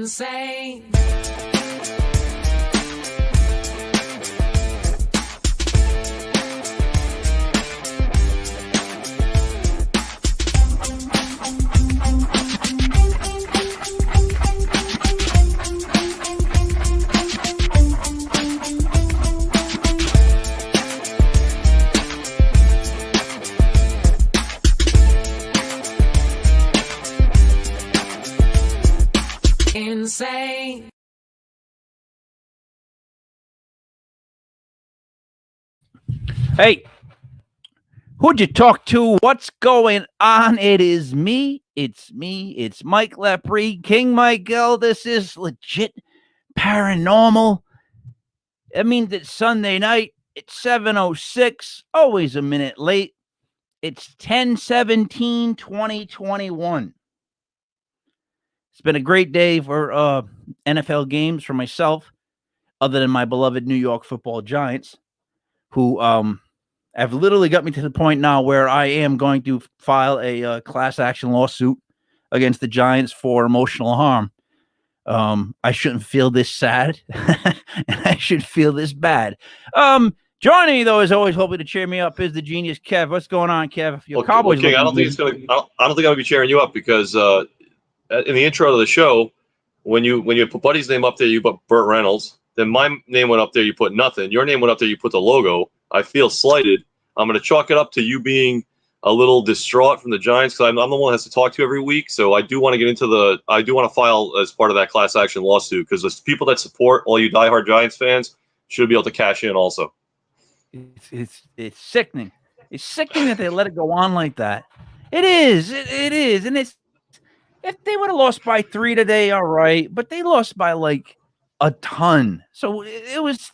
insane. Insane. Hey, who'd you talk to? What's going on? It is me. It's Mike Lepre, King Michael. This is legit paranormal. That means it's Sunday night. It's 7:06, always a minute late. It's 10/17/2021. It's been a great day for NFL games for myself, other than my beloved New York Football Giants, who have literally got me to the point now where I am going to file a class action lawsuit against the Giants for emotional harm. I shouldn't feel this sad, and I should feel this bad. Joining me though, as always, hoping to cheer me up, is the genius Kev. What's going on, Kev? Your Cowboys. King, I don't think I'm gonna be cheering you up because in the intro to the show, when you put Buddy's name up there, you put Burt Reynolds. Then my name went up there, you put nothing. Your name went up there, you put the logo. I feel slighted. I'm going to chalk it up to you being a little distraught from the Giants because I'm the one that has to talk to you every week. So I do want to get into I do want to file as part of that class action lawsuit because the people that support all you diehard Giants fans should be able to cash in also. It's sickening. It's sickening that they let it go on like that. It is. It is. And it's, if they would have lost by 3 today, all right. But they lost by like a ton. So it's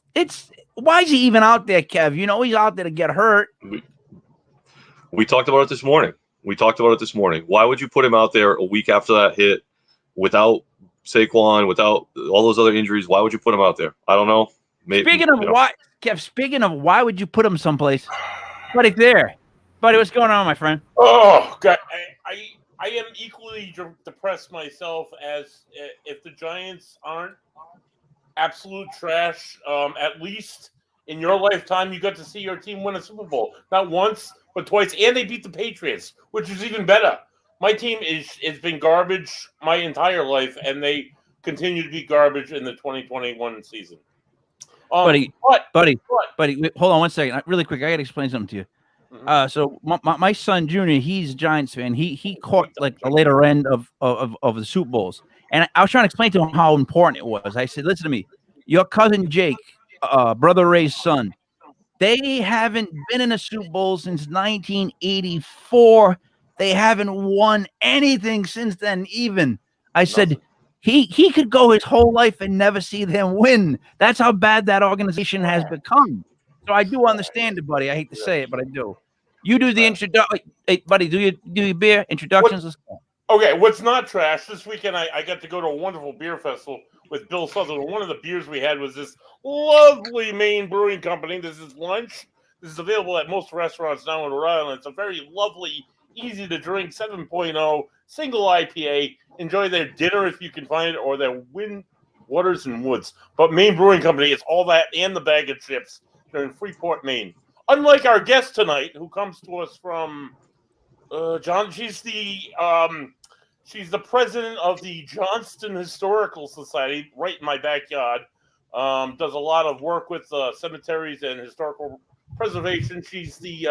why is he even out there, Kev? You know he's out there to get hurt. We talked about it this morning. Why would you put him out there a week after that hit without Saquon, without all those other injuries? Why would you put him out there? I don't know. Maybe, speaking of why would you put him someplace? Buddy, there. Buddy, what's going on, my friend? Oh, God. I am equally depressed myself as if the Giants aren't absolute trash. At least in your lifetime, you got to see your team win a Super Bowl. Not once, but twice. And they beat the Patriots, which is even better. My team has been garbage my entire life, and they continue to be garbage in the 2021 season. Buddy, hold on one second. Really quick, I got to explain something to you. Mm-hmm. So my son Junior, he's a Giants fan. He caught like the later end of the Super Bowls, and I was trying to explain to him how important it was. I said, "Listen to me, your cousin Jake, brother Ray's son, they haven't been in a Super Bowl since 1984. They haven't won anything since then. Even I said." He could go his whole life and never see them win. That's how bad that organization has become. So I do understand it, buddy. I hate to say it, but I do. You do the introduction. Hey, buddy, do your beer introductions? Let's go. Okay, what's not trash? This weekend I got to go to a wonderful beer festival with Bill Sutherland. One of the beers we had was this lovely Maine Brewing Company. This is lunch. This is available at most restaurants now in Rhode Island. It's a very lovely, easy to drink 7.0 single IPA. Enjoy their dinner if you can find it, or their Waters and Woods. But Maine Brewing Company, it's all that and the bag of chips. They're in Freeport, Maine. Unlike our guest tonight, who comes to us from John, she's the president of the Johnston Historical Society, right in my backyard. Does a lot of work with cemeteries and historical preservation. She's the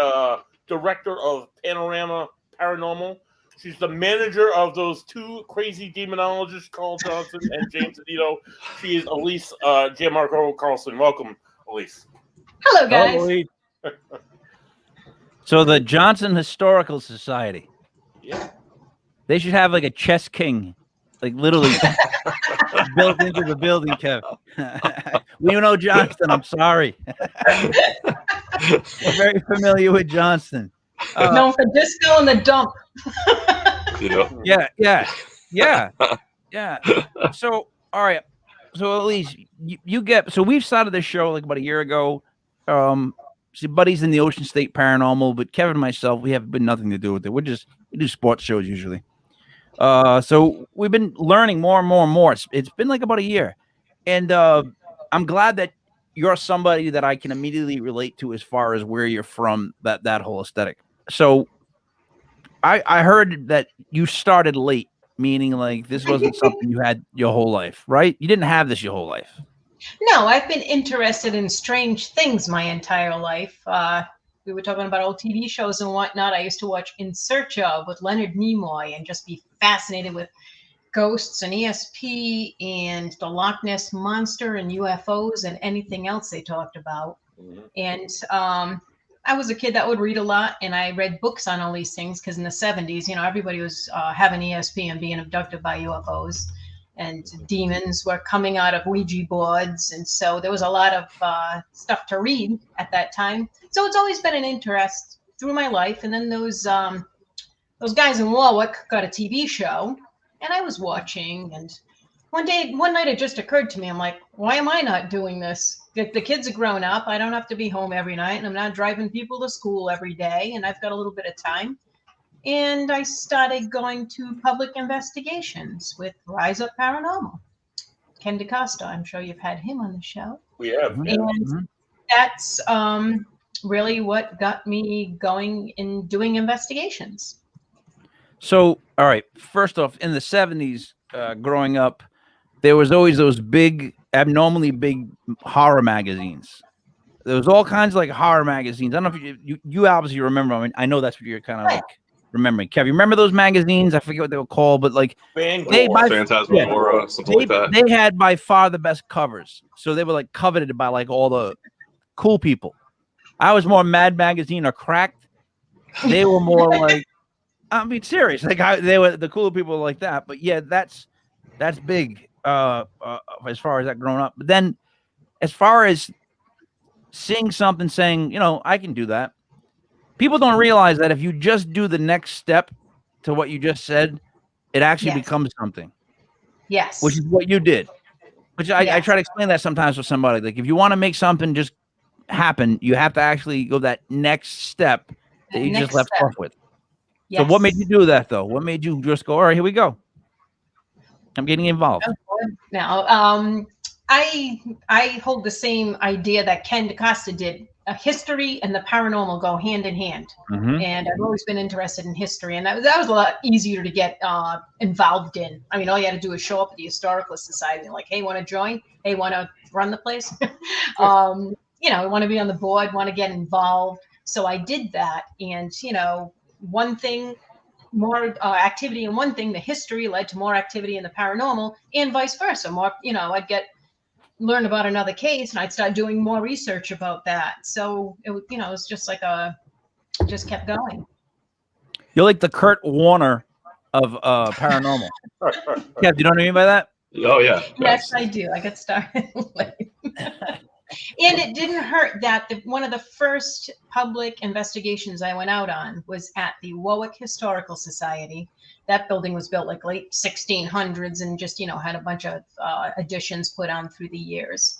director of Paranormal. She's the manager of those two crazy demonologists, Carl Johnson and James Anito. She is Elise Giammarco Carlson. Welcome, Elise. Hello, guys. So the Johnson Historical Society. Yeah. They should have like a chess king, like literally built into the building, Kev. We know Johnston. I'm sorry. We're very familiar with Johnston. Known for disco and the dump. Yeah. So, all right. So, Elise, you get. So we've started this show like about a year ago. See, Buddy's in the Ocean State Paranormal, but Kevin and myself, we have been nothing to do with it. We do sports shows usually. So we've been learning more and more and more. It's been like about a year, and I'm glad that you're somebody that I can immediately relate to as far as where you're from. That whole aesthetic. So I heard that you started late, meaning like this wasn't something you had your whole life, right? You didn't have this your whole life. No, I've been interested in strange things my entire life. We were talking about old TV shows and whatnot. I used to watch In Search of with Leonard Nimoy and just be fascinated with ghosts and ESP and the Loch Ness Monster and UFOs and anything else they talked about. And I was a kid that would read a lot, and I read books on all these things because in the 70s, everybody was having ESP and being abducted by UFOs. And demons were coming out of Ouija boards. And so there was a lot of stuff to read at that time. So it's always been an interest through my life. And then those guys in Warwick got a TV show, and I was watching. And one night it just occurred to me, I'm like, why am I not doing this? The kids are grown up. I don't have to be home every night, and I'm not driving people to school every day. And I've got a little bit of time. And I started going to public investigations with Rise Up Paranormal. Ken DaCosta, I'm sure you've had him on the show. We have. And that's really what got me going in doing investigations. So, all right, first off, in the 70s, growing up, there was always those big, abnormally big horror magazines. There was all kinds of like horror magazines. I don't know if you obviously remember. I mean, I know that's what you're kind of like remembering. Kev, you remember those magazines? I forget what they were called, but like Phantasmagoria, something like that. They had by far the best covers. So they were like coveted by like all the cool people. I was more Mad Magazine or Cracked. They were more like, I mean, serious. Like they were the cooler people like that. But yeah, that's big as far as that growing up. But then as far as seeing something saying, I can do that. People don't realize that if you just do the next step to what you just said, it actually becomes something. Yes. Which is what you did. Which I try to explain that sometimes with somebody. Like if you want to make something just happen, you have to actually go that next step that you just left off with. Yes. So what made you do that though? What made you just go, all right, here we go. I'm getting involved. Now, I hold the same idea that Ken DaCosta did. History and the paranormal go hand in hand. Mm-hmm. And I've always been interested in history, and that was a lot easier to get involved in. I mean, all you had to do is show up at the Historical Society and like, hey, want to join? Hey, want to run the place? Want to be on the board, want to get involved. So I did that, and one thing, more activity in one thing, the history led to more activity in the paranormal, and vice versa. More, I'd learn about another case, and I'd start doing more research about that. So it was just like just kept going. You're like the Kurt Warner of paranormal. Yeah, do you know what I mean by that? Oh yeah. Yes, I do. I got started late. And it didn't hurt that one of the first public investigations I went out on was at the Warwick Historical Society. That building was built like late 1600s and just, had a bunch of additions put on through the years.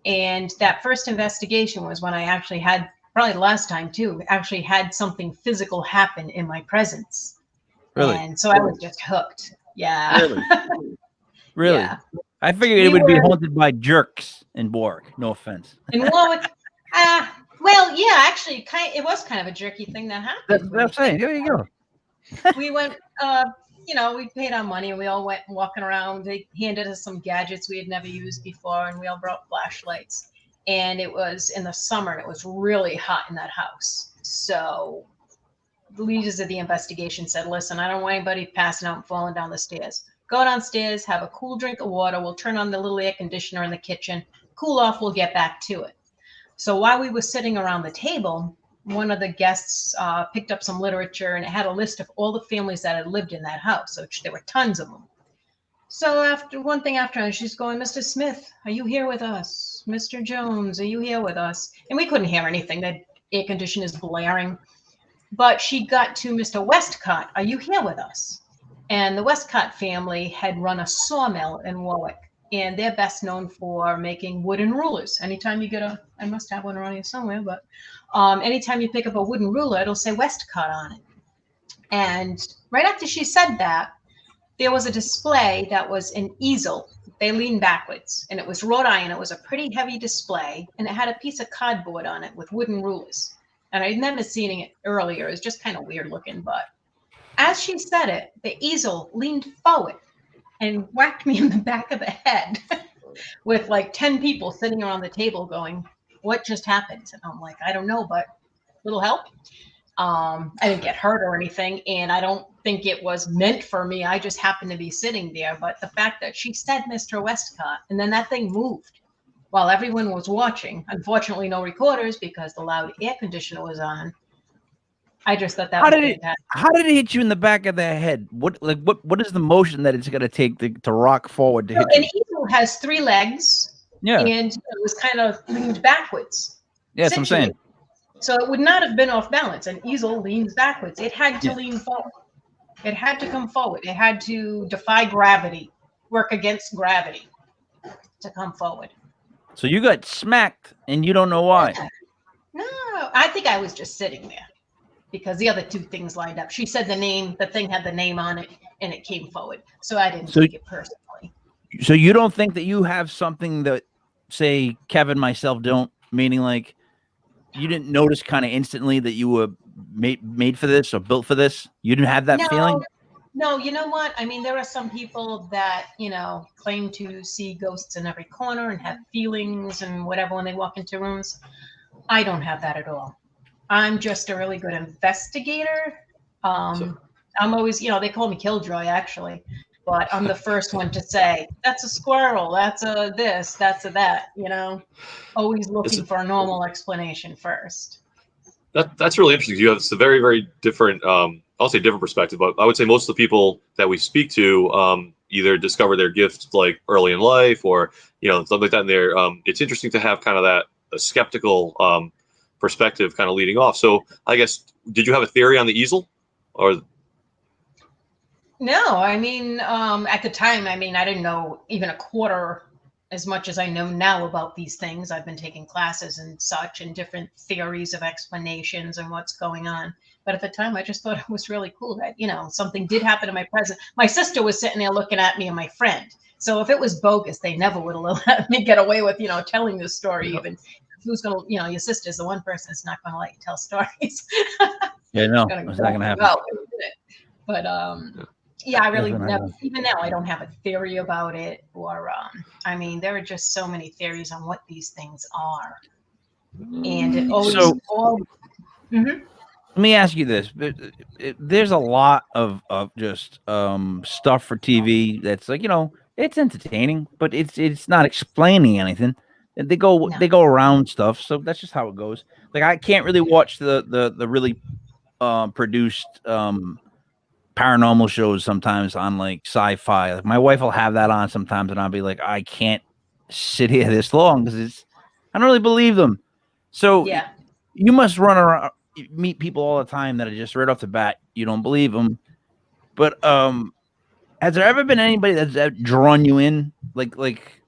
And that first investigation was when I actually had, probably the last time too, actually had something physical happen in my presence. Really? And so I was just hooked. Yeah. Really? Really? Yeah. I figured it would be haunted by jerks in Warwick. No offense. In Warwick, well, yeah, actually, it was kind of a jerky thing that happened. That's what I'm saying. There you go. We went, we paid our money, and we all went walking around. They handed us some gadgets we had never used before, and we all brought flashlights. And it was in the summer, and it was really hot in that house. So the leaders of the investigation said, listen, I don't want anybody passing out and falling down the stairs. Go downstairs, have a cool drink of water. We'll turn on the little air conditioner in the kitchen. Cool off, we'll get back to it. So while we were sitting around the table, one of the guests picked up some literature, and it had a list of all the families that had lived in that house. So there were tons of them. So after one thing after another, she's going, Mr. Smith, are you here with us? Mr. Jones, are you here with us? And we couldn't hear anything. The air conditioner is blaring. But she got to Mr. Westcott, are you here with us? And the Westcott family had run a sawmill in Warwick, and they're best known for making wooden rulers. Anytime you get I must have one around here somewhere, but anytime you pick up a wooden ruler, it'll say Westcott on it. And right after she said that, there was a display that was an easel. They leaned backwards, and it was wrought iron. It was a pretty heavy display, and it had a piece of cardboard on it with wooden rulers. And I'd never seen it earlier. It was just kind of weird looking, but as she said it, the easel leaned forward and whacked me in the back of the head with like 10 people sitting around the table going, what just happened? And I'm like, I don't know, but little help. I didn't get hurt or anything, and I don't think it was meant for me. I just happened to be sitting there. But the fact that she said Mr. Westcott, and then that thing moved while everyone was watching. Unfortunately, no recorders because the loud air conditioner was on. I just thought that How did it hit you in the back of the head? What is the motion that it's going to take to rock forward to hit An you? easel has 3 legs, Yeah, and it was kind of leaned backwards. yeah, that's what I'm saying. So it would not have been off balance. An easel leans backwards. It had to lean forward. It had to come forward. It had to defy gravity, work against gravity to come forward. So you got smacked, and you don't know why. No, I think I was just sitting there because the other 2 things lined up. She said the name, the thing had the name on it, and it came forward. So I didn't take it personally. So you don't think that you have something that, say, Kevin, myself don't, meaning like you didn't notice kind of instantly that you were made for this or built for this? You didn't have that feeling? No, you know what? I mean, there are some people that, claim to see ghosts in every corner and have feelings and whatever when they walk into rooms. I don't have that at all. I'm just a really good investigator. I'm always, they call me Killjoy, actually. But I'm the first one to say, that's a squirrel, that's a this, that's a that, always looking for a normal explanation first. That's really interesting. You have a very, very different, I'll say different perspective, but I would say most of the people that we speak to either discover their gifts like early in life or, something like that. And it's interesting to have kind of a skeptical perspective kind of leading off. So I guess, did you have a theory on the easel or? No, I mean, at the time, I didn't know even a quarter as much as I know now about these things. I've been taking classes and such and different theories of explanations and what's going on. But at the time, I just thought it was really cool that, something did happen in my presence. My sister was sitting there looking at me and my friend. So if it was bogus, they never would have let me get away with, telling this story. Even who's going to, your sister's the one person that's not going to let you tell stories. Yeah, no, it's not going to happen. But, yeah, I really never, even now, I don't have a theory about it or, there are just so many theories on what these things are. And it always, Let me ask you this. There's a lot of just stuff for TV that's like, it's entertaining, but it's not explaining anything. They go around stuff. So that's just how it goes. Like I can't really watch the really produced paranormal shows sometimes on like sci-fi. Like my wife will have that on sometimes, and I'll be like, I can't sit here this long because I don't really believe them. So you must run around, meet people all the time that are just right off the bat you don't believe them. But has there ever been anybody that's drawn you in? Like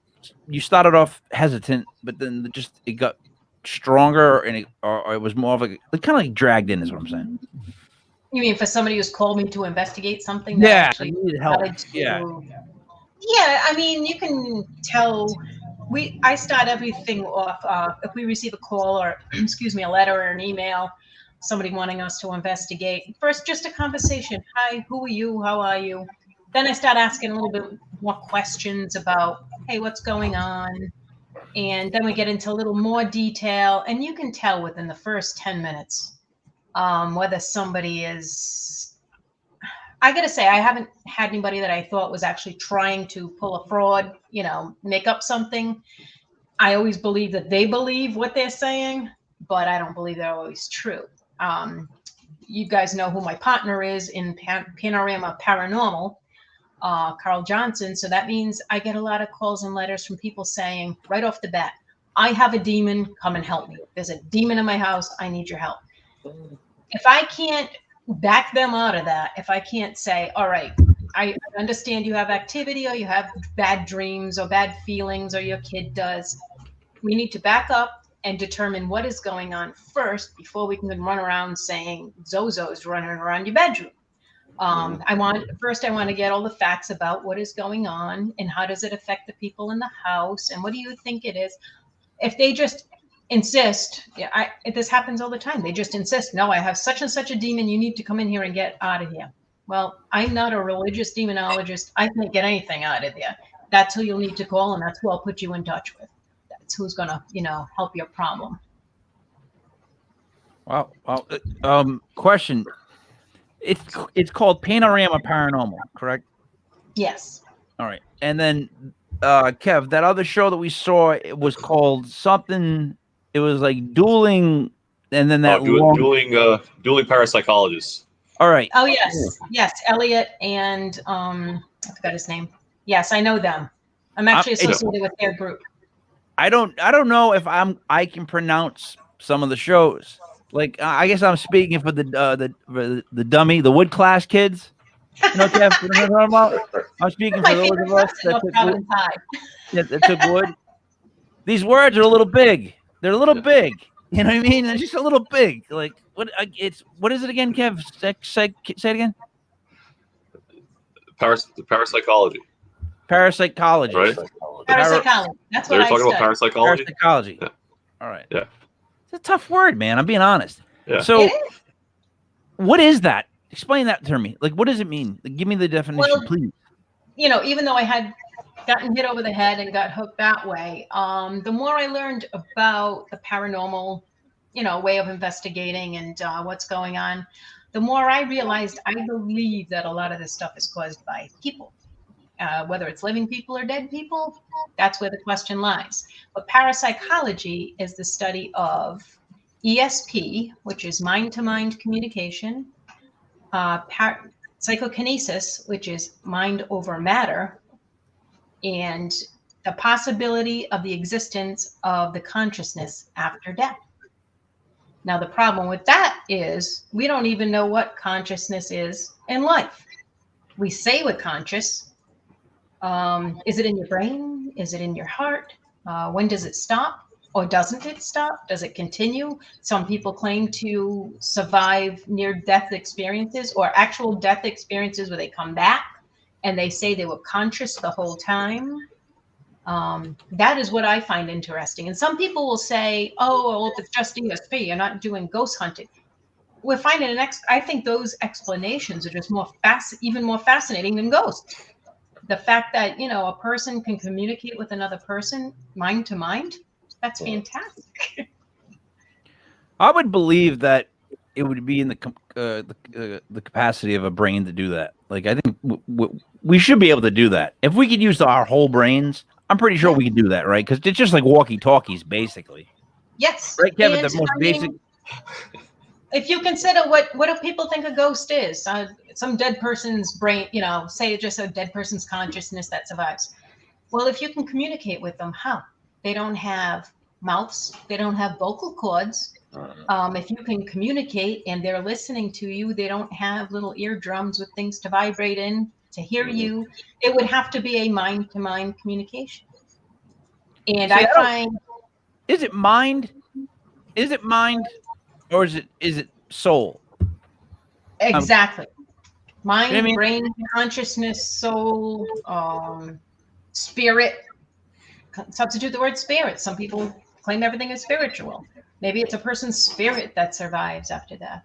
you started off hesitant, but then it got stronger, and or it was more of kind of like dragged in, is what I'm saying. You mean for somebody who's called me to investigate something? Yeah, I needed help. Yeah, you can tell. I start everything off. If we receive a call or, a letter or an email, somebody wanting us to investigate. First, just a conversation. Hi, who are you? How are you? Then I start asking a little bit more questions about, hey, what's going on? And then we get into a little more detail. And you can tell within the first 10 minutes whether somebody is, I got to say, I haven't had anybody that I thought was actually trying to pull a fraud, make up something. I always believe that they believe what they're saying, but I don't believe they're always true. You guys know who my partner is in Panorama Paranormal, Carl Johnson. So that means I get a lot of calls and letters from people saying right off the bat, I have a demon, come and help me. There's a demon in my house, I need your help. If I can't back them out of that, if I can't say, all right, I understand you have activity or you have bad dreams or bad feelings or your kid does, we need to back up and determine what is going on first before we can run around saying Zozo's running around your bedroom. I want to get all the facts about what is going on and how does it affect the people in the house and what do you think it is. If they just insist, this happens all the time. They just insist, no, I have such and such a demon. You need to come in here and get out of here. Well, I'm not a religious demonologist. I can't get anything out of there. That's who you'll need to call, and that's who I'll put you in touch with. That's who's going to, help your problem. Wow. Question. It's called Panorama Paranormal, correct? Yes. All right. And then, Kev, that other show that we saw, it was called something. It was like dueling, and then that dueling parapsychologists. All right. Oh yes, Elliot and I forgot his name. Yes, I know them. I'm actually associated with their group. I don't know if I can pronounce some of the shows. Like I guess I'm speaking for the dummy, the wood class kids. You know, Kev, you know what I'm talking about? I'm speaking for those of us that took wood. These words are a little big. They're a little big. You know what I mean? They're just a little big. Like what is it again, Kev? Say it again. Parapsychology. Parapsychology. Right? Parapsychology. That's what They're talking about parapsychology. Parapsychology. Yeah. All right. Yeah. It's a tough word, man. I'm being honest. Yeah. So, what is that? Explain that to me. Like, what does it mean? Like, give me the definition, please. Even though I had gotten hit over the head and got hooked that way, the more I learned about the paranormal, way of investigating and what's going on, the more I realized I believe that a lot of this stuff is caused by people. Whether it's living people or dead people, that's where the question lies. But parapsychology is the study of ESP, which is mind-to-mind communication, psychokinesis, which is mind over matter, and the possibility of the existence of the consciousness after death. Now, the problem with that is we don't even know what consciousness is in life. We say we're conscious. Is it in your brain? Is it in your heart? When does it stop? Or doesn't it stop? Does it continue? Some people claim to survive near-death experiences or actual death experiences where they come back and they say they were conscious the whole time. That is what I find interesting. And some people will say, oh, well, if it's just ESP, you're not doing ghost hunting. We're finding I think those explanations are just even more fascinating than ghosts. The fact that, a person can communicate with another person mind to mind, that's fantastic. I would believe that it would be in the capacity of a brain to do that. Like, I think we should be able to do that. If we could use our whole brains, I'm pretty sure we could do that, right? Because it's just like walkie-talkies, basically. Yes. Right, Kevin? The most basic. If you consider what do people think a ghost is? Some dead person's brain, say it's just a dead person's consciousness that survives. Well, if you can communicate with them, how? They don't have mouths. They don't have vocal cords. If you can communicate and they're listening to you, they don't have little eardrums with things to vibrate in to hear you. It would have to be a mind-to-mind communication. And I find... Is it mind? Is it mind? Or is it soul? Exactly. Mind, brain, consciousness, soul, spirit. Substitute the word spirit. Some people claim everything is spiritual. Maybe it's a person's spirit that survives after death.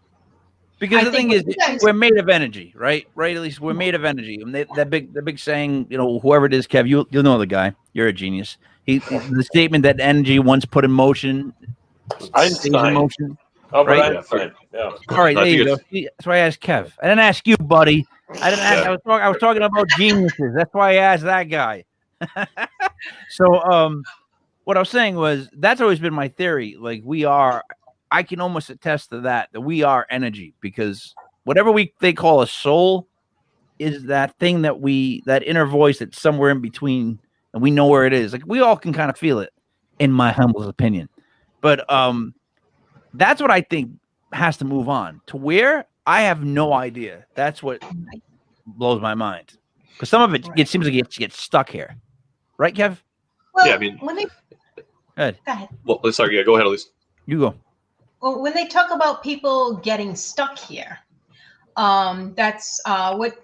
Because the thing is, we're made of energy, right? Right? At least we're made of energy. And that big saying, whoever it is, Kev, you'll know the guy. You're a genius. The statement that energy once put in motion stays in motion. Oh, right? Yeah. All right, there you go. That's why I asked Kev. I didn't ask you, buddy. I didn't ask. I was talking about geniuses. That's why I asked that guy. So, what I was saying was that's always been my theory. Like I can almost attest to that we are energy, because whatever they call a soul is that thing that inner voice that's somewhere in between, and we know where it is. Like we all can kind of feel it, in my humble opinion. But that's what I think has to move on to where I have no idea. That's what blows my mind, because some of it seems like it gets stuck here, right, Kev? Well, yeah, I mean, go ahead. Well, sorry, yeah, go ahead, Elise. You go. Well, when they talk about people getting stuck here, That's what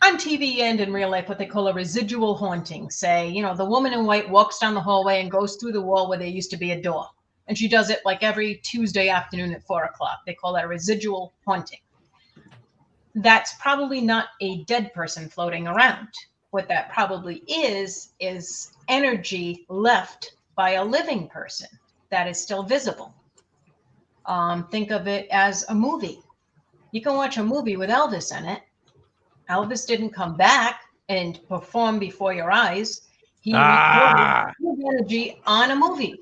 on TV and in real life, what they call a residual haunting. Say, the woman in white walks down the hallway and goes through the wall where there used to be a door. And she does it like every Tuesday afternoon at 4 o'clock. They call that a residual haunting. That's probably not a dead person floating around. What that probably is energy left by a living person that is still visible. Think of it as a movie. You can watch a movie with Elvis in it. Elvis didn't come back and perform before your eyes. He recorded his energy on a movie.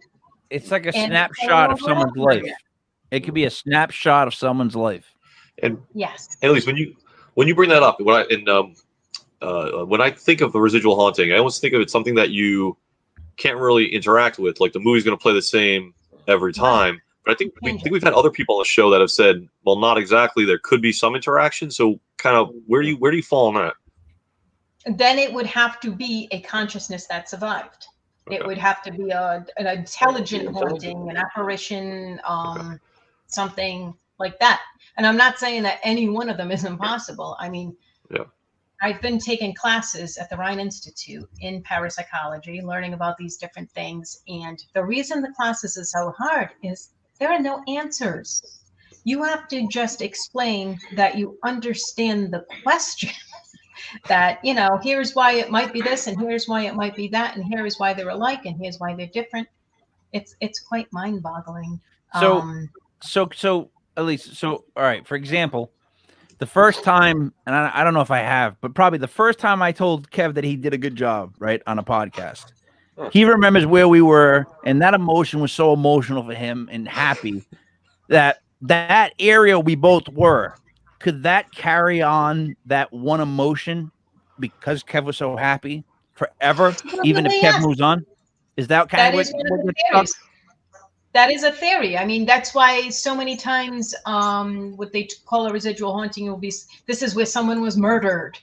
It's like a snapshot of someone's life. It could be a snapshot of someone's life. And yes, and at least when you bring that up, when I think of a residual haunting, I almost think of it something that you can't really interact with. Like the movie's going to play the same every time. But I think we've had other people on the show that have said, well, not exactly. There could be some interaction. So kind of where do you fall on that? Then it would have to be a consciousness that survived. Okay. It would have to be an intelligent haunting, an apparition, something like that. And I'm not saying that any one of them is impossible. I mean, I've been taking classes at the Rhine Institute in parapsychology, learning about these different things. And the reason the classes are so hard is there are no answers. You have to just explain that you understand the question. That, here's why it might be this, and here's why it might be that, and here is why they're alike, and here's why they're different. It's quite mind-boggling. So Elise, all right, for example, the first time, and I don't know if I have, but probably the first time I told Kev that he did a good job, right, on a podcast. He remembers where we were, and that emotion was so emotional for him and happy that area we both were. Could that carry on that one emotion because Kev was so happy forever, even if Kev moves on? Is that kind of what? That is a theory. I mean, that's why so many times what they call a residual haunting will be, this is where someone was murdered,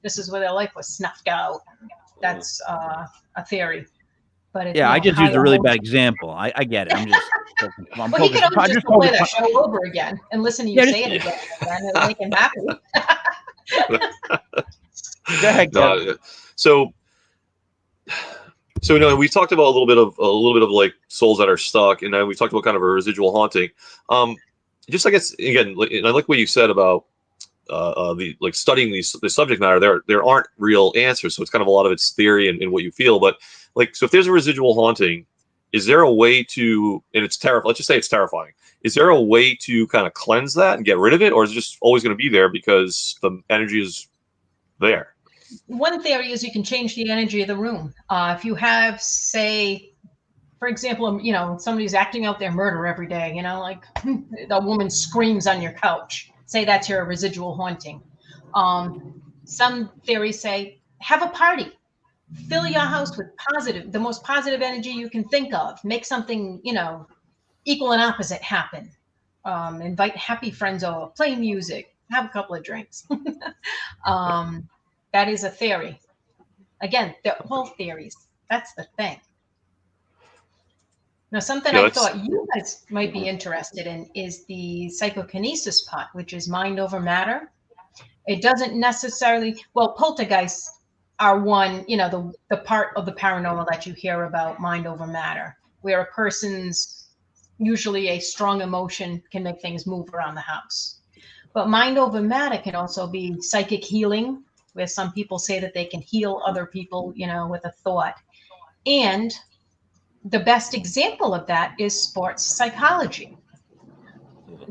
this is where their life was snuffed out. That's a theory. But I just used a really bad example. I get it. I'm just well, he could always just play that show over again and listen to you say it again and make him happy. Go ahead, Kev. So we talked about a little bit of like souls that are stuck, and then we talked about kind of a residual haunting. Just I guess again, and I like what you said about studying the subject matter. There aren't real answers, so it's kind of a lot of it's theory and what you feel. But so if there's a residual haunting, is there a way to, and it's terrifying, let's just say it's terrifying, is there a way to kind of cleanse that and get rid of it, or is it just always going to be there because the energy is there? One theory is you can change the energy of the room. If you have, say, for example, somebody's acting out their murder every day, like the woman screams on your couch. Say that's your residual haunting. Some theories say, have a party. Fill your house with the most positive energy you can think of. Make something, equal and opposite happen. Invite happy friends over, play music, have a couple of drinks. That is a theory. Again, they're all theories. That's the thing. Now, something I thought you guys might be interested in is the psychokinesis part, which is mind over matter. It doesn't necessarily, poltergeists are one, the part of the paranormal that you hear about, mind over matter, where a person's, usually a strong emotion can make things move around the house. But mind over matter can also be psychic healing, where some people say that they can heal other people, with a thought. And the best example of that is sports psychology.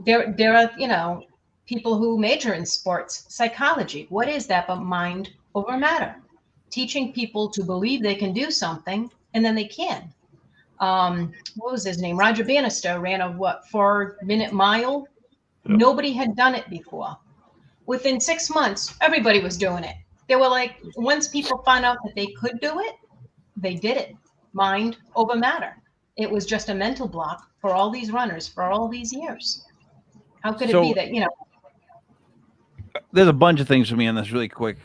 There are, people who major in sports psychology. What is that but mind over matter? Teaching people to believe they can do something, and then they can. What was his name? Roger Bannister ran a 4-minute mile? Yep. Nobody had done it before. Within 6 months, everybody was doing it. They were like, once people found out that they could do it, they did it. Mind over matter. It was just a mental block for all these runners for all these years. How could it be that, There's a bunch of things for me on this really quick.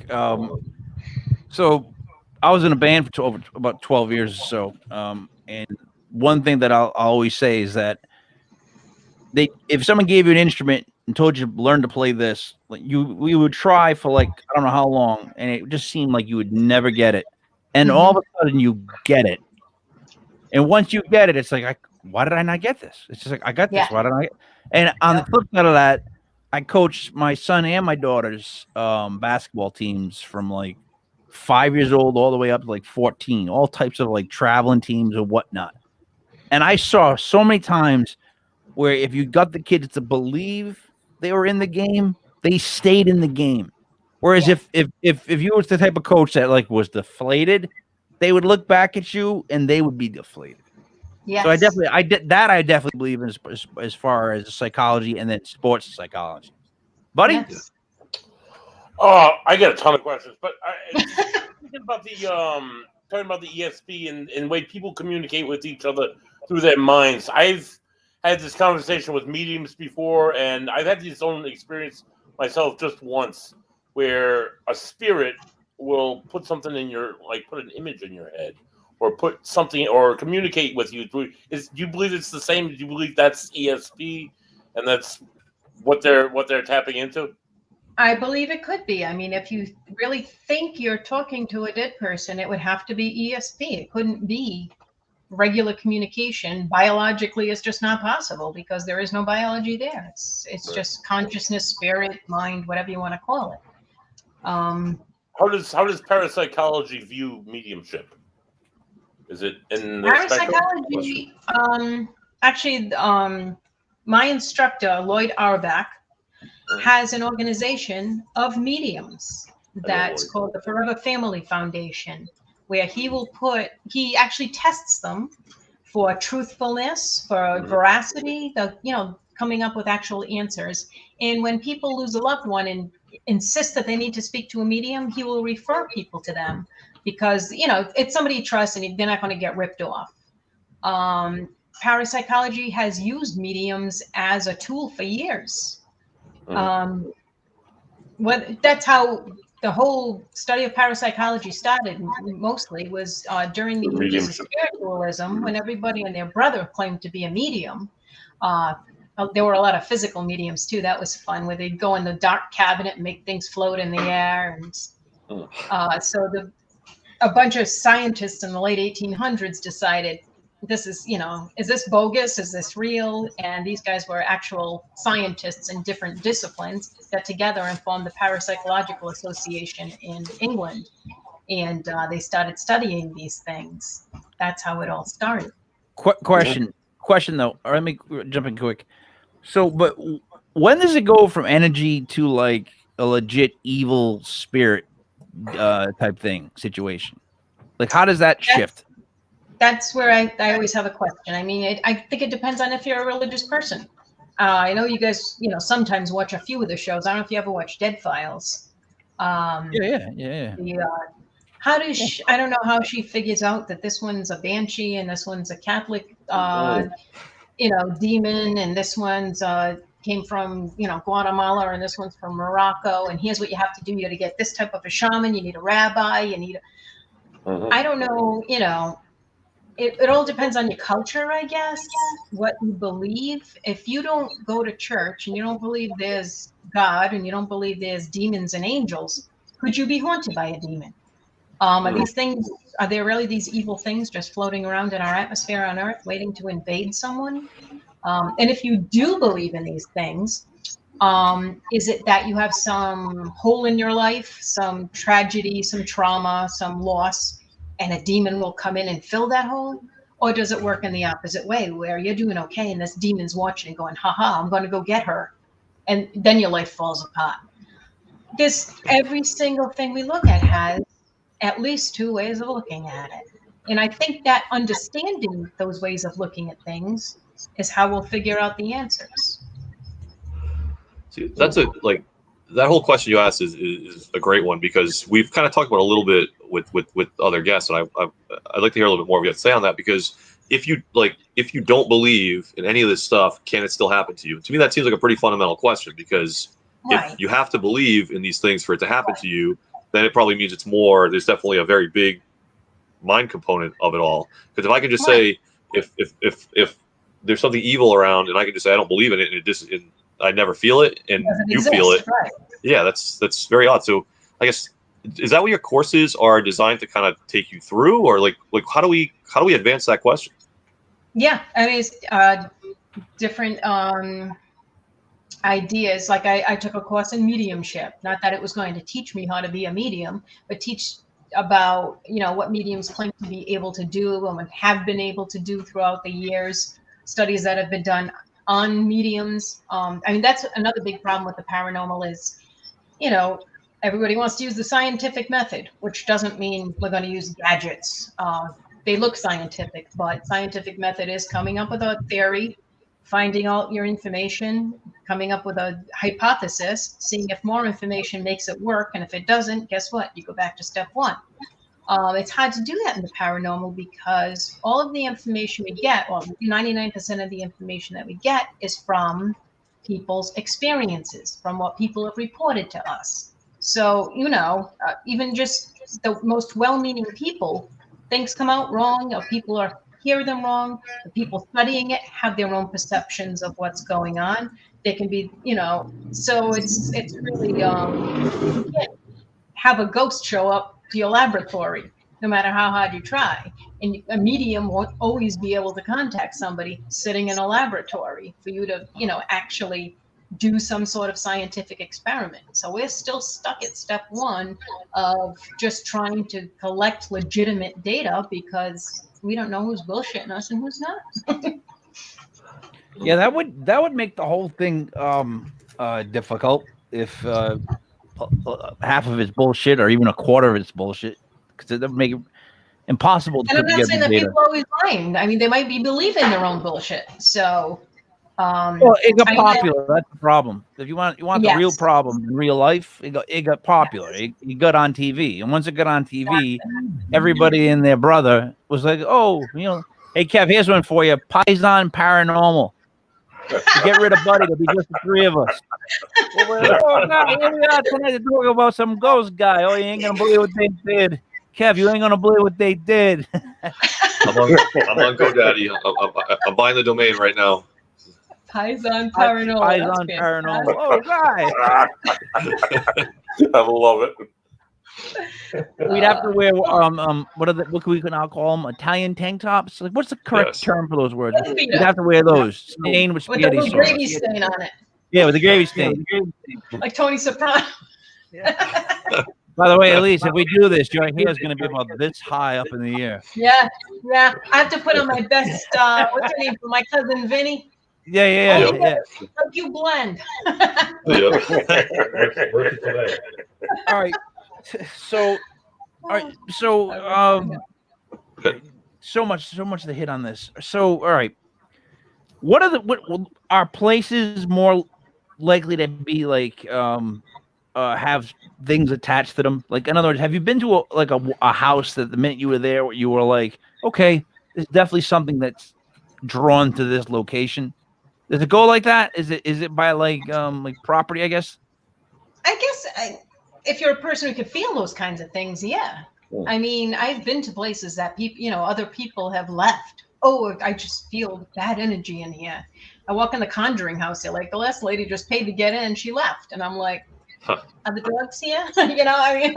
So I was in a band for about 12 years or so. And one thing that I'll always say is that if someone gave you an instrument and told you to learn to play this, like we would try for like I don't know how long, and it just seemed like you would never get it. And all of a sudden, you get it. And once you get it, it's like, why did I not get this? It's just like I got this. Why did I? And on the flip side of that, I coached my son and my daughter's basketball teams from like 5 years old all the way up to like 14, all types of like traveling teams or whatnot. And I saw so many times where if you got the kids to believe they were in the game, they stayed in the game. Whereas if you was the type of coach that like was deflated, they would look back at you and they would be deflated. Yes. So I definitely believe in as far as psychology and then sports psychology. Buddy? Yes. I got a ton of questions, but thinking about talking about the ESP and the way people communicate with each other through their minds. I've had this conversation with mediums before, and I've had this own experience myself just once, where a spirit will put something in put an image in your head, or put something, or communicate with you. Do you believe it's the same? Do you believe that's ESP, and that's what they're tapping into? I believe it could be. I mean, if you really think you're talking to a dead person, it would have to be ESP. It couldn't be regular communication. Biologically, it's just not possible because there is no biology there. It's just consciousness, spirit, mind, whatever you want to call it. How does parapsychology view mediumship? Is it in the parapsychology? Actually, my instructor Lloyd Auerbach has an organization of mediums that's called the Forever Family Foundation, where he actually tests them for truthfulness, for veracity, coming up with actual answers. And when people lose a loved one and insist that they need to speak to a medium, he will refer people to them because, it's somebody you trust and they're not going to get ripped off. Parapsychology has used mediums as a tool for years. That's how the whole study of parapsychology started. Mostly was during the ages of spiritualism, when everybody and their brother claimed to be a medium. There were a lot of physical mediums too. That was fun, where they'd go in the dark cabinet and make things float in the air. And a bunch of scientists in the late 1800s decided, this is this bogus? Is this real? And these guys were actual scientists in different disciplines, got together and formed the Parapsychological Association in England. And they started studying these things. That's how it all started. Question though, or let me jump in quick. So, but when does it go from energy to like a legit evil spirit type situation? Like, how does that shift? That's where I always have a question. I mean, I think it depends on if you're a religious person. I know you guys, sometimes watch a few of the shows. I don't know if you ever watch Dead Files. Yeah. I don't know how she figures out that this one's a banshee and this one's a Catholic, demon, and this one's came from, Guatemala, and this one's from Morocco. And here's what you have to do. You got to get this type of a shaman. You need a rabbi. You need I don't know, It all depends on your culture, I guess, what you believe. If you don't go to church and you don't believe there's God and you don't believe there's demons and angels, could you be haunted by a demon? Are there really these evil things just floating around in our atmosphere on Earth waiting to invade someone? And if you do believe in these things, is it that you have some hole in your life, some tragedy, some trauma, some loss, and a demon will come in and fill that hole? Or does it work in the opposite way, where you're doing okay and this demon's watching and going, haha, I'm going to go get her. And then your life falls apart. Every single thing we look at has at least two ways of looking at it. And I think that understanding those ways of looking at things is how we'll figure out the answers. See, that whole question you asked is a great one, because we've kind of talked about a little bit with other guests, and I'd like to hear a little bit more of what you have to say on that, because if you don't believe in any of this stuff, can it still happen to you? To me, that seems like a pretty fundamental question, because if you have to believe in these things for it to happen to you, then it probably means there's definitely a very big mind component of it all. Because if I can just say, if there's something evil around and I can just say I don't believe in it, and I never feel it, and Doesn't you exist, feel it. right. Yeah, that's very odd. So I guess, is that what your courses are designed to kind of take you through, or like how do we advance that question? Yeah, I mean, it's different ideas. Like I took a course in mediumship. Not that it was going to teach me how to be a medium, but teach about, you know, what mediums claim to be able to do and have been able to do throughout the years. Studies that have been done on mediums. I mean, that's another big problem with the paranormal is, you know, everybody wants to use the scientific method, which doesn't mean we're going to use gadgets. They look scientific, but scientific method is coming up with a theory, finding out your information, coming up with a hypothesis, seeing if more information makes it work. And if it doesn't, guess what? You go back to step one. It's hard to do that in the paranormal because all of the information we get, well, 99% of the information that we get is from people's experiences, from what people have reported to us. So, you know, even just the most well-meaning people, things come out wrong, or people hear them wrong. The people studying it have their own perceptions of what's going on. They can be, you know, so it's really, you can't have a ghost show up to your laboratory, no matter how hard you try. And a medium won't always be able to contact somebody sitting in a laboratory for you to, you know, actually do some sort of scientific experiment. So we're still stuck at step one of just trying to collect legitimate data because we don't know who's bullshitting us and who's not. Yeah, that would make the whole thing difficult if half of it's bullshit or even a quarter of it's bullshit, because it would make it impossible to And I'm put not together saying that data. people are always lying. I mean, they might be believing their own bullshit. So Well, it got popular. That's the problem. If you want the real Yes. problem in real life, it got popular. It got on TV, and once it got on TV, everybody and their brother was like, "Oh, you know, hey Kev, here's one for you: Paisan Paranormal. To get rid of Buddy, it'll be just the three of us." Well, we're like, "Oh God, here we are tonight to talk about some ghost guy. Oh, you ain't gonna believe what they did, Kev. You ain't gonna believe what they did." I'm on GoDaddy. I'm buying the domain right now. Paisan Paranormal. Paisan Paranormal. Oh, guy. I love it. We'd have to wear what we can now call them, Italian tank tops. Like, what's the correct term for those words? We'd have to wear those stained with With the spaghetti little sauce. gravy stain on it. Yeah, with the gravy stain. Like Tony Soprano. By the way, Elise, if we do this, your hair is going to be about this high up in the air. Yeah. I have to put on my best, what's her name, for my cousin Vinny? Yeah. Like you blend. All right. So so much to hit on this. So, all right. What are places more likely to be like have things attached to them? Like, in other words, have you been to a house that the minute you were there, you were like, okay, there's definitely something that's drawn to this location? Does it go like that? Is it by like property, I guess? I guess if you're a person who can feel those kinds of things, yeah. I mean, I've been to places that people, you know, other people have left. Oh, I just feel bad energy in here. I walk in the Conjuring house. They're like, the last lady just paid to get in, she left, and I'm like, are the drugs here? You know, I mean,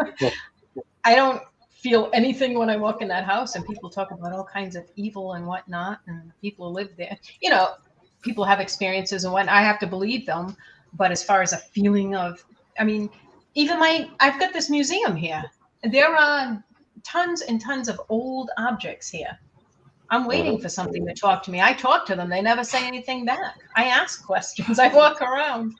I don't feel anything when I walk in that house, and people talk about all kinds of evil and whatnot, and people who live there. You know, people have experiences and what I have to believe them. But as far as a feeling of, I mean, even I've got this museum here. There are tons and tons of old objects here. I'm waiting for something to talk to me. I talk to them. They never say anything back. I ask questions. I walk around.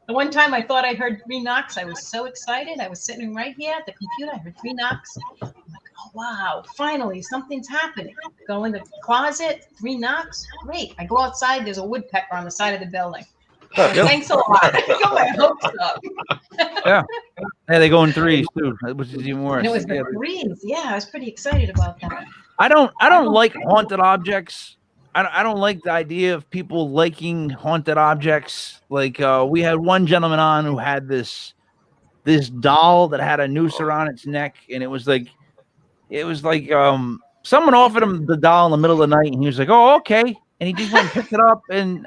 The one time I thought I heard 3 knocks. I was so excited. I was sitting right here at the computer. I heard 3 knocks. I'm like, oh, wow, finally, something's happening. Go in the closet, 3 knocks. Great. I go outside. There's a woodpecker on the side of the building. Thanks a lot. I got my hopes up. Yeah, they go in 3s too, which is even worse. And it was the 3s. Yeah, I was pretty excited about that. I don't like haunted objects. I don't like the idea of people liking haunted objects. Like we had one gentleman on who had this doll that had a noose around its neck, and it was like someone offered him the doll in the middle of the night, and he was like, "Oh, okay," and he just went and picked it up, and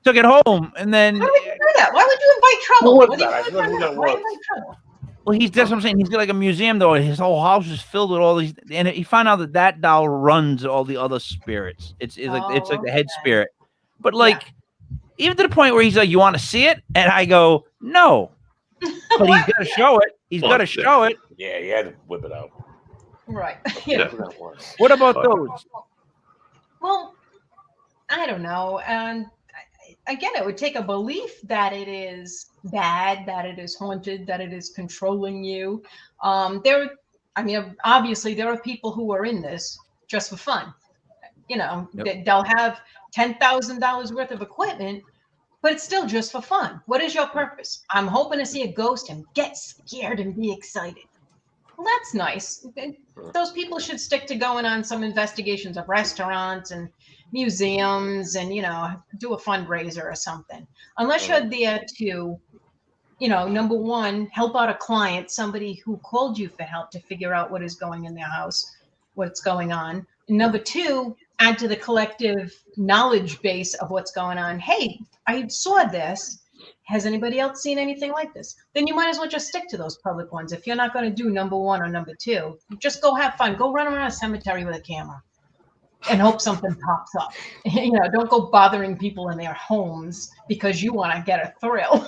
took it home, and then Why would you do that? Why would you invite trouble? What was What do you that? I mean forgot who by that Why was. invite trouble? well, that's what I'm saying. He's got like a museum though. His whole house is filled with all these, and he found out that doll runs all the other spirits. It's like the head okay. spirit, but like even to the point where he's like, "You want to see it?" And I go, "No," but he's got to show it. He's got to show it. Yeah, he had to whip it out. Right. Yeah. What about those? Well, I don't know. And again, it would take a belief that it is bad, that it is haunted, that it is controlling you. Obviously, there are people who are in this just for fun. You know, they'll have $10,000 worth of equipment, but it's still just for fun. What is your purpose? I'm hoping to see a ghost and get scared and be excited. Well, that's nice. Those people should stick to going on some investigations of restaurants and museums and, do a fundraiser or something. Unless you're there to, number one, help out a client, somebody who called you for help to figure out what is going in their house, what's going on. And number two, add to the collective knowledge base of what's going on. Hey, I saw this. Has anybody else seen anything like this? Then you might as well just stick to those public ones. If you're not going to do number one or number two, just go have fun. Go run around a cemetery with a camera and hope something pops up. Don't go bothering people in their homes because you want to get a thrill.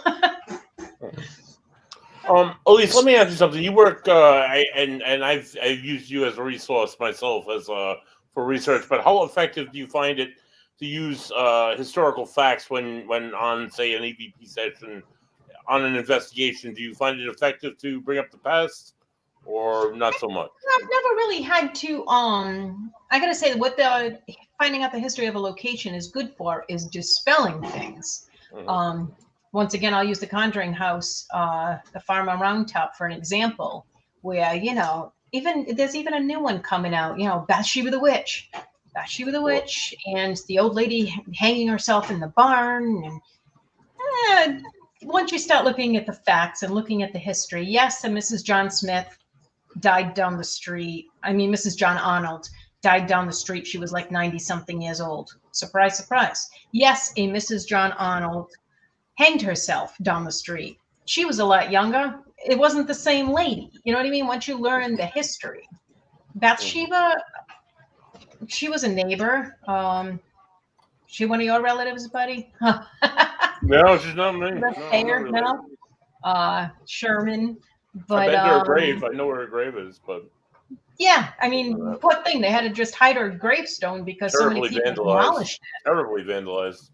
Elise, let me ask you something. You work, and I've used you as a resource myself as for research. But how effective do you find it to use historical facts when on, say, an EVP session, on an investigation? Do you find it effective to bring up the past, or not so much? I've never really had to. I gotta say, what the finding out the history of a location is good for is dispelling things. Mm-hmm. Once again, I'll use the Conjuring House, the farm on Round Top, for an example, where there's even a new one coming out. Bathsheba the Witch. Bathsheba the Witch and the old lady hanging herself in the barn. And once you start looking at the facts and looking at the history, yes, and Mrs. John Smith died down the street. Mrs. John Arnold died down the street. She was like 90-something years old. Surprise, surprise. Yes, a Mrs. John Arnold hanged herself down the street. She was a lot younger. It wasn't the same lady. You know what I mean? Once you learn the history. Bathsheba, she was a neighbor. She one of your relatives, buddy? No, she's not me. No. Sherman. But I've been to her grave. I know where her grave is, but yeah, poor thing. They had to just hide her gravestone because so many people demolished it. Terribly vandalized.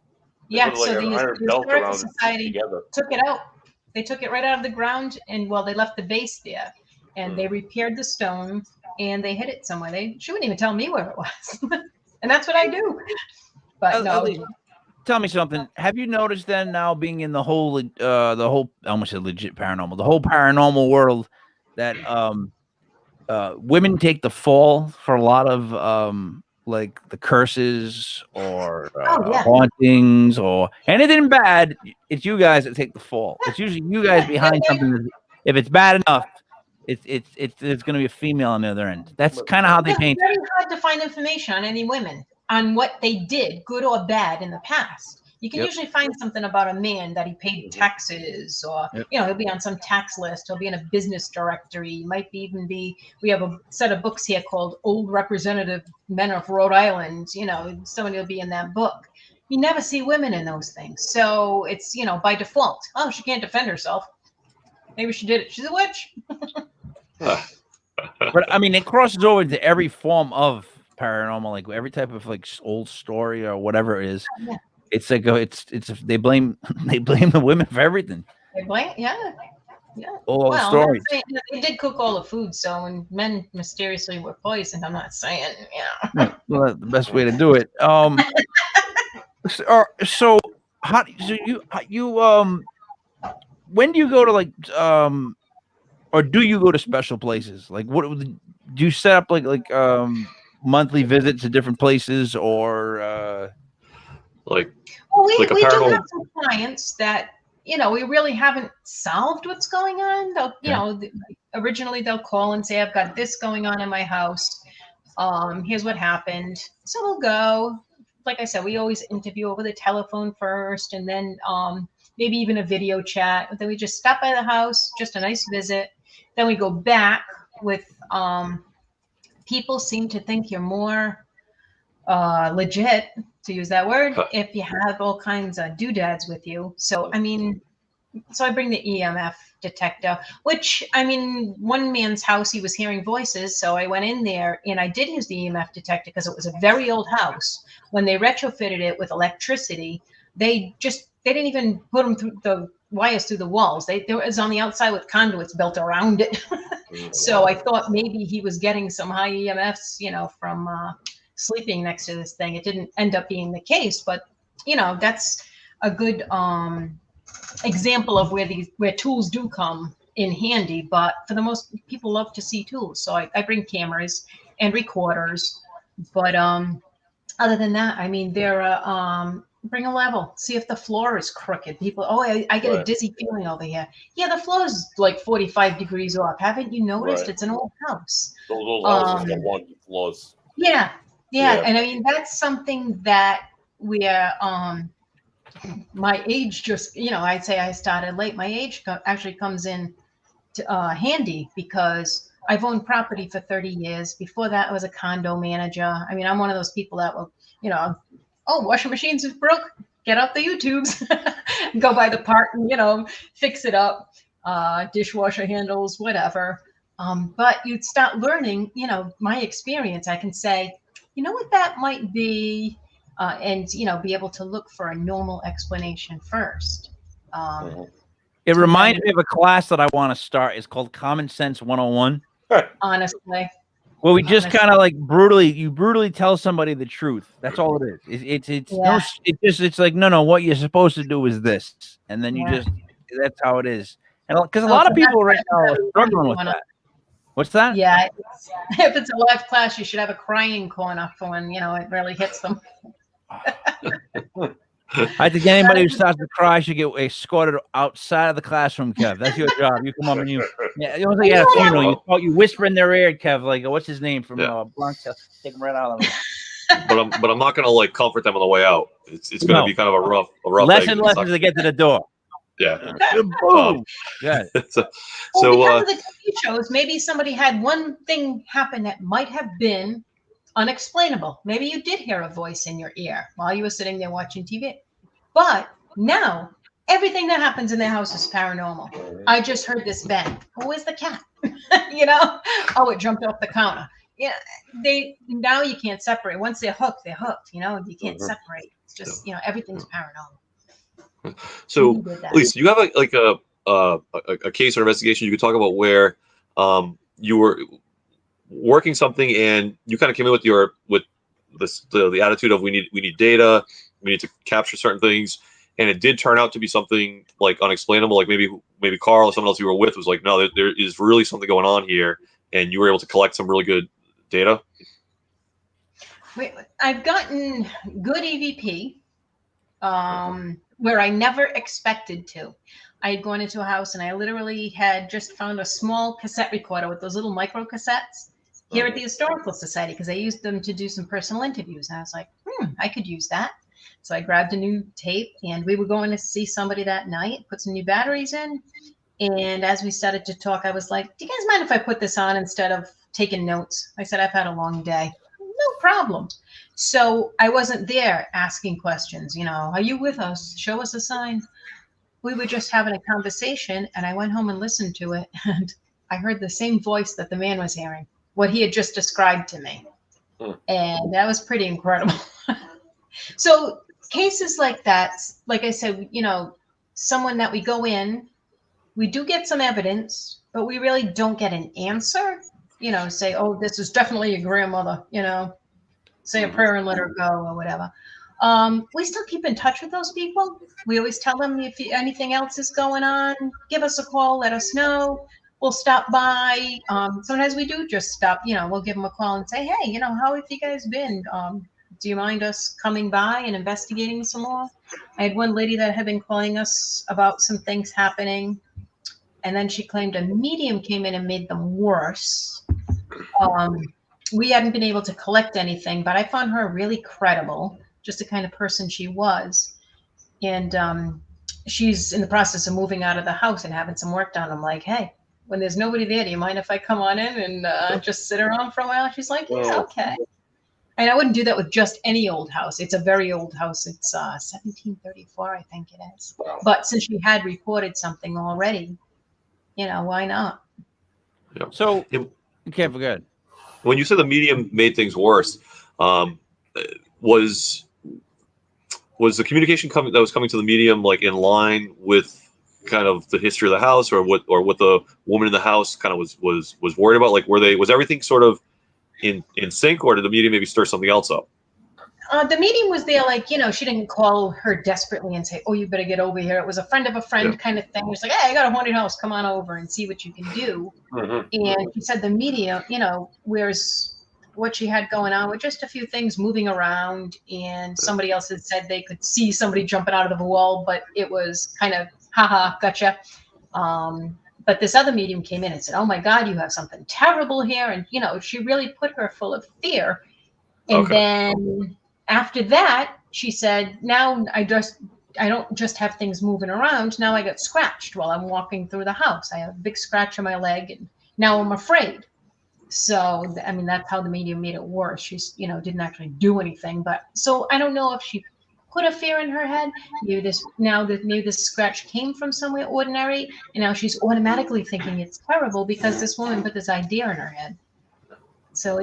Yeah, so the Historical Society took it out. They took it right out of the ground, and they left the base there, and they repaired the stone, and they hid it somewhere. She wouldn't even tell me where it was, and that's what I do. But no. Tell me something. Have you noticed then, now being in the whole I almost said legit paranormal, the whole paranormal world, that women take the fall for a lot of like the curses or hauntings or anything bad? It's you guys that take the fall. It's usually you guys behind something. If it's bad enough, it's going to be a female on the other end. That's kind of how they paint. It's very hard to find information on any women, on what they did, good or bad, in the past. You can usually find something about a man that he paid taxes, or he'll be on some tax list. He'll be in a business directory. He might even be. We have a set of books here called "Old Representative Men of Rhode Island." Somebody will be in that book. You never see women in those things, so it's by default. Oh, she can't defend herself. Maybe she did it. She's a witch. But it crosses over to every form of paranormal, like every type of like old story or whatever it is. Yeah. It's like they blame the women for everything. They blame, yeah. All the stories. They did cook all the food, so when men mysteriously were poisoned, I'm not saying, Well, that's the best way to do it. So when do you go to or do you go to special places? Like, what do you set up like monthly visits to different places, or we do have some clients that we really haven't solved what's going on. They'll originally they'll call and say, I've got this going on in my house, here's what happened. So we'll go, like I said, we always interview over the telephone first, and then maybe even a video chat. Then we just stop by the house, just a nice visit. Then we go back with people seem to think you're more legit, to use that word, if you have all kinds of doodads with you. So, I mean, so I bring the EMF detector, which, I mean, one man's house, he was hearing voices. So I went in there and I did use the EMF detector because it was a very old house. When they retrofitted it with electricity, they didn't even put them through the wires through the walls. It was on the outside with conduits built around it. So I thought maybe he was getting some high EMFs, from sleeping next to this thing. It didn't end up being the case, but that's a good example of where tools do come in handy. But for the most people love to see tools, so I bring cameras and recorders. But other than that, I mean, bring a level, see if the floor is crooked. People, I get a dizzy feeling over here. Yeah, the floor is like 45 degrees off. Haven't you noticed? It's an old house. Those houses don't want the floors. Yeah. And I mean, that's something that we're my age just, I'd say I started late. My age actually comes in to, handy because I've owned property for 30 years. Before that, I was a condo manager. I mean, I'm one of those people that will, washing machines is broke. Get out the YouTubes, go buy the part and, fix it up. Dishwasher handles, whatever. But you'd start learning, my experience. I can say, you know what that might be, and be able to look for a normal explanation first. It reminds me of a class that I want to start. It's called Common Sense 101. Honestly. Well, we just kind of like brutally tell somebody the truth. That's all it is. It's like, no, what you're supposed to do is this. And then that's how it is. And because a lot of people right now are struggling with that. What's that? Yeah. If it's a live class, you should have a crying corner for when, it really hits them. I think anybody who starts to cry should get escorted outside of the classroom, Kev. That's your job. You come up and you at a funeral. You whisper in their ear, Kev, like, what's his name from Bronx? Take him right out of them. But I'm not gonna comfort them on the way out. It's gonna be kind of a rough lessons to get to the door. Yeah. Boom. Yeah. Because of the TV shows, maybe somebody had one thing happen that might have been unexplainable. Maybe you did hear a voice in your ear while you were sitting there watching TV. But now everything that happens in their house is paranormal. I just heard this bang. Oh, where's the cat? Oh, it jumped off the counter. Yeah, now you can't separate. Once they're hooked, they're hooked. You can't separate. It's just everything's paranormal. So, Elise, you have a case or investigation you could talk about where you were working something and you kind of came in with the attitude of we need data, we need to capture certain things, and it did turn out to be something like unexplainable. Like maybe Carl or someone else you were with was like, no, there is really something going on here, and you were able to collect some really good data. I've gotten good EVP where I never expected to. I had gone into a house and I literally had just found a small cassette recorder with those little micro cassettes here at the Historical Society because I used them to do some personal interviews. And I was like, I could use that. So I grabbed a new tape and we were going to see somebody that night, put some new batteries in. And as we started to talk, I was like, do you guys mind if I put this on instead of taking notes? I said, I've had a long day. No problem. So I wasn't there asking questions, are you with us? Show us a sign. We were just having a conversation and I went home and listened to it and I heard the same voice that the man was hearing, what he had just described to me. And that was pretty incredible. So cases like that, like I said, someone that we go in, we do get some evidence, but we really don't get an answer, say, oh, this is definitely your grandmother, say a prayer and let her go or whatever. We still keep in touch with those people. We always tell them if anything else is going on, give us a call, let us know. We'll stop by. Sometimes we do just stop, we'll give them a call and say, hey, how have you guys been? Do you mind us coming by and investigating some more? I had one lady that had been calling us about some things happening. And then she claimed a medium came in and made them worse. We hadn't been able to collect anything, but I found her really credible. just the kind of person she was. And she's in the process of moving out of the house and having some work done. I'm like, hey, when there's nobody there, do you mind if I come on in and just sit around for a while? She's like, yeah, okay. And I wouldn't do that with just any old house. It's a very old house. It's 1734, I think it is. But since she had reported something already, why not? Yeah. So, okay, good. When you said the medium made things worse, was the communication that was coming to the medium like in line with kind of the history of the house, or what the woman in the house kind of was worried about? Like, was everything sort of in sync, or did the medium maybe stir something else up? The medium was there, like, she didn't call her desperately and say, oh, you better get over here. It was a friend of a friend kind of thing. It was like, hey, I got a haunted house. Come on over and see what you can do. And she said the medium, whereas what she had going on were just a few things moving around, and somebody else had said they could see somebody jumping out of the wall, but it was kind of, haha, gotcha. But this other medium came in and said, oh my God, you have something terrible here. And, she really put her full of fear. And then after that, she said, now I don't just have things moving around. Now I got scratched while I'm walking through the house. I have a big scratch on my leg, and now I'm afraid. So, I mean, that's how the medium made it worse. She's, didn't actually do anything. But so I don't know if she put a fear in her head. Maybe this scratch came from somewhere ordinary, and now she's automatically thinking it's terrible because this woman put this idea in her head. So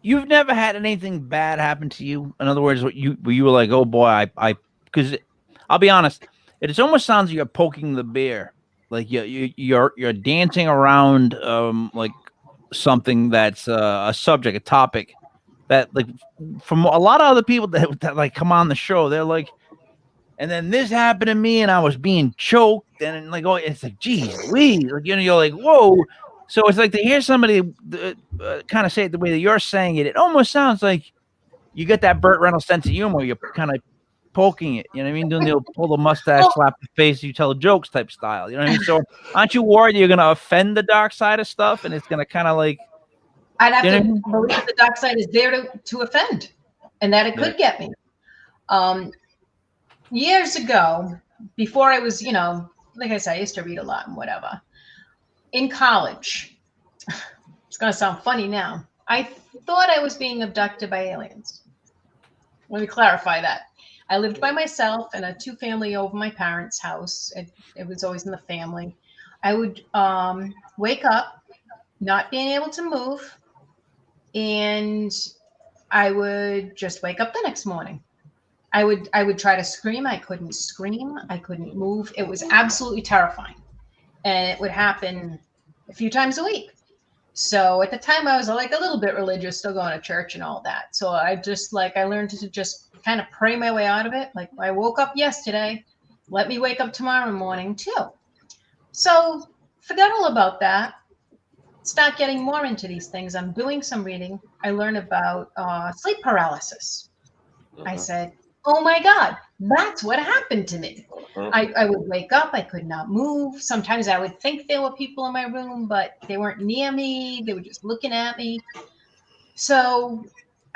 you've never had anything bad happen to you? In other words, you were like, oh boy, because I'll be honest, it almost sounds like you're poking the bear, like you're dancing around like something that's a subject, a topic that, like, from a lot of other people that like come on the show, they're like, and then this happened to me and I was being choked, and like, oh, it's like, geez, Louise, like, you're like, whoa. So it's like to hear somebody kind of say it the way that you're saying it, it almost sounds like you get that Burt Reynolds sense of humor. You're kind of poking it, you know what I mean? Doing the pull the mustache, slap the face, you tell jokes type style, you know what I mean? So aren't you worried you're going to offend the dark side of stuff, and it's going to kind of like, I'd have to believe that the dark side is there to offend, and that it could get me. Years ago, before I was, like I said, I used to read a lot and whatever. In college, it's going to sound funny now, I thought I was being abducted by aliens. Let me clarify that. I lived by myself in a 2-family over my parents' house. It was always in the family. I would wake up, not being able to move, and I would just wake up the next morning. I would try to scream. I couldn't scream. I couldn't move. It was absolutely terrifying. And it would happen a few times a week. So at the time I was like a little bit religious, still going to church and all that. So I learned to just kind of pray my way out of it. Like, I woke up yesterday, let me wake up tomorrow morning too. So forgot all about that. Start getting more into these things. I'm doing some reading. I learned about sleep paralysis. I said, oh my God, that's what happened to me. I would wake up, I could not move. Sometimes I would think there were people in my room, but they weren't near me. They were just looking at me. So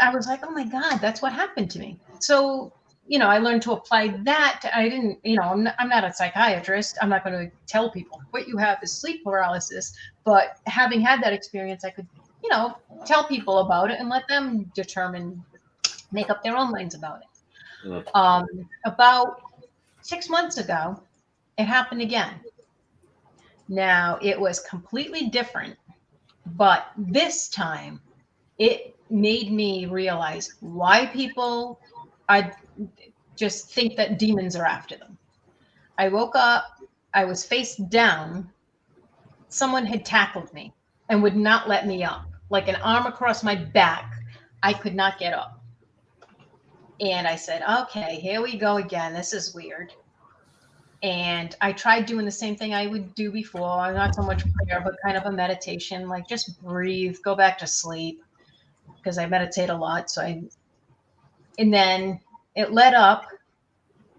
I was like, oh my God, that's what happened to me. So, I learned to apply that. I didn't, I'm not a psychiatrist. I'm not going to tell people what you have is sleep paralysis. But having had that experience, I could, tell people about it and let them make up their own minds about it. About 6 months ago, it happened again. Now, it was completely different, but this time it made me realize why people just think that demons are after them. I woke up, I was face down. Someone had tackled me and would not let me up, like an arm across my back. I could not get up. And I said, okay, here we go again. This is weird. And I tried doing the same thing I would do before. Not so much prayer, but kind of a meditation, like just breathe, go back to sleep, because I meditate a lot. And then it let up,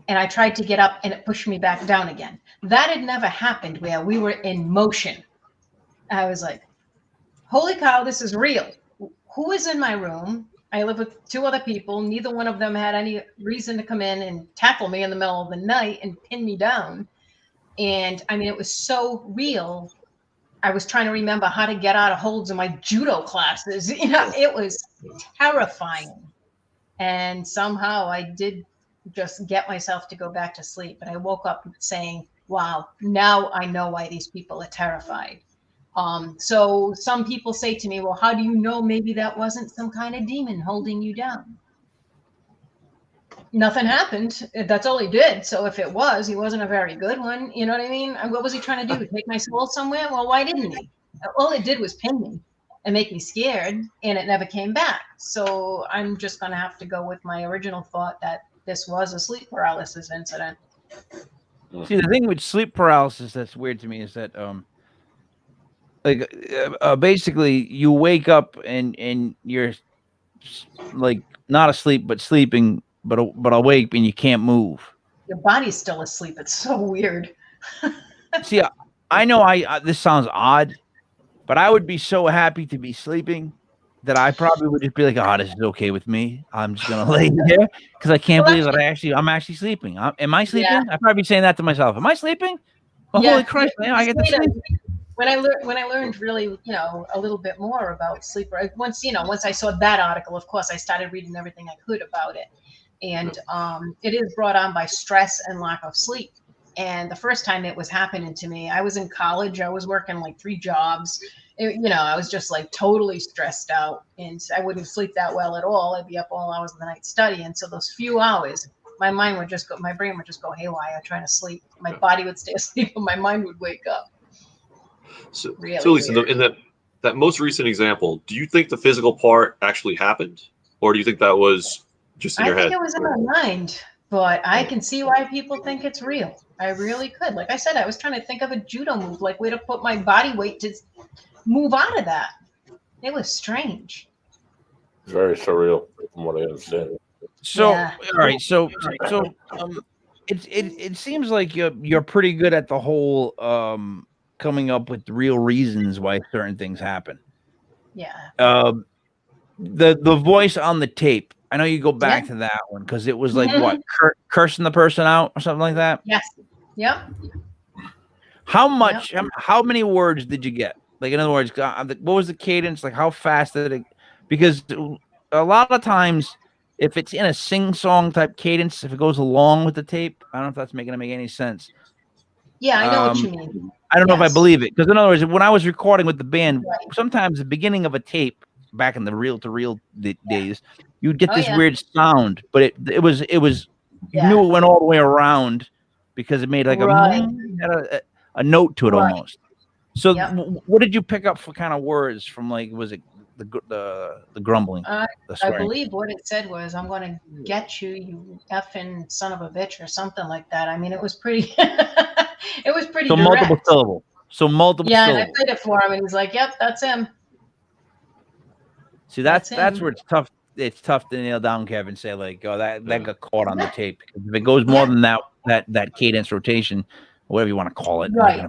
and I tried to get up, and it pushed me back down again. That had never happened where we were in motion. I was like, holy cow, this is real. Who is in my room? I live with 2 other people. Neither one of them had any reason to come in and tackle me in the middle of the night and pin me down. And I mean, it was so real. I was trying to remember how to get out of holds in my judo classes. You know, it was terrifying. And somehow I did just get myself to go back to sleep. But I woke up saying, wow, now I know why these people are terrified. So some people say to me, well, how do you know maybe that wasn't some kind of demon holding you down? Nothing happened. That's all he did. So if it was, he wasn't a very good one. You know what I mean? What was he trying to do? Take my soul somewhere? Well, why didn't he? All it did was pin me and make me scared, and it never came back. So I'm just going to have to go with my original thought that this was a sleep paralysis incident. See, the thing with sleep paralysis that's weird to me is that basically you wake up and you're like not asleep but sleeping but awake and you can't move. Your body's still asleep. It's so weird. See, I know this sounds odd, but I would be so happy to be sleeping that I probably would just be like, oh, this is okay with me. I'm just gonna lay here because I can't believe that I'm actually sleeping. Am I sleeping? Yeah. I'd probably be saying that to myself. Am I sleeping? Oh, Yeah. holy Christ, man! I get to sleep. When I learned really, a little bit more about sleep, once I saw that article, of course, I started reading everything I could about it. And it is brought on by stress and lack of sleep. And the first time it was happening to me, I was in college. I was working like 3 jobs. I was just like totally stressed out, and I wouldn't sleep that well at all. I'd be up all hours of the night studying. So those few hours, my brain would just go haywire trying to sleep. My body would stay asleep, and my mind would wake up. So, Really Lisa, in that most recent example, do you think the physical part actually happened, or do you think that was just in your head? I think it was in my mind, but I can see why people think it's real. I really could. Like I said, I was trying to think of a judo move, like way to put my body weight to move out of that. It was strange. Very surreal, from what I understand. So, Yeah. all right. So, it seems like you're pretty good at the whole coming up with real reasons why certain things happen. Yeah. The voice on the tape. I know you go back to that one because it was like what cursing the person out or something like that. Yes. Yep. How much? How many words did you get? Like, in other words, what was the cadence? Like, how fast did it? Because a lot of times, if it's in a sing-song type cadence, if it goes along with the tape, I don't know if that's making any sense. Yeah, I know what you mean. I don't know if I believe it. Because in other words, when I was recording with the band, Right. sometimes the beginning of a tape, back in the reel-to-reel days, you'd get this weird sound, but it was you knew it went all the way around because it made like a note to it almost. So what did you pick up for kind of words from, like, was it the grumbling? I believe what it said was, I'm going to get you, you effing son of a bitch, or something like that. I mean, it was pretty, it was pretty direct. Multiple syllable. So multiple syllable. Yeah, and I played it for him, and he's like, yep, that's him. See, that's where it's tough. It's tough to nail down, Kevin. Say like, oh, that got caught on the tape. Because if it goes more than that cadence rotation, whatever you want to call it, right?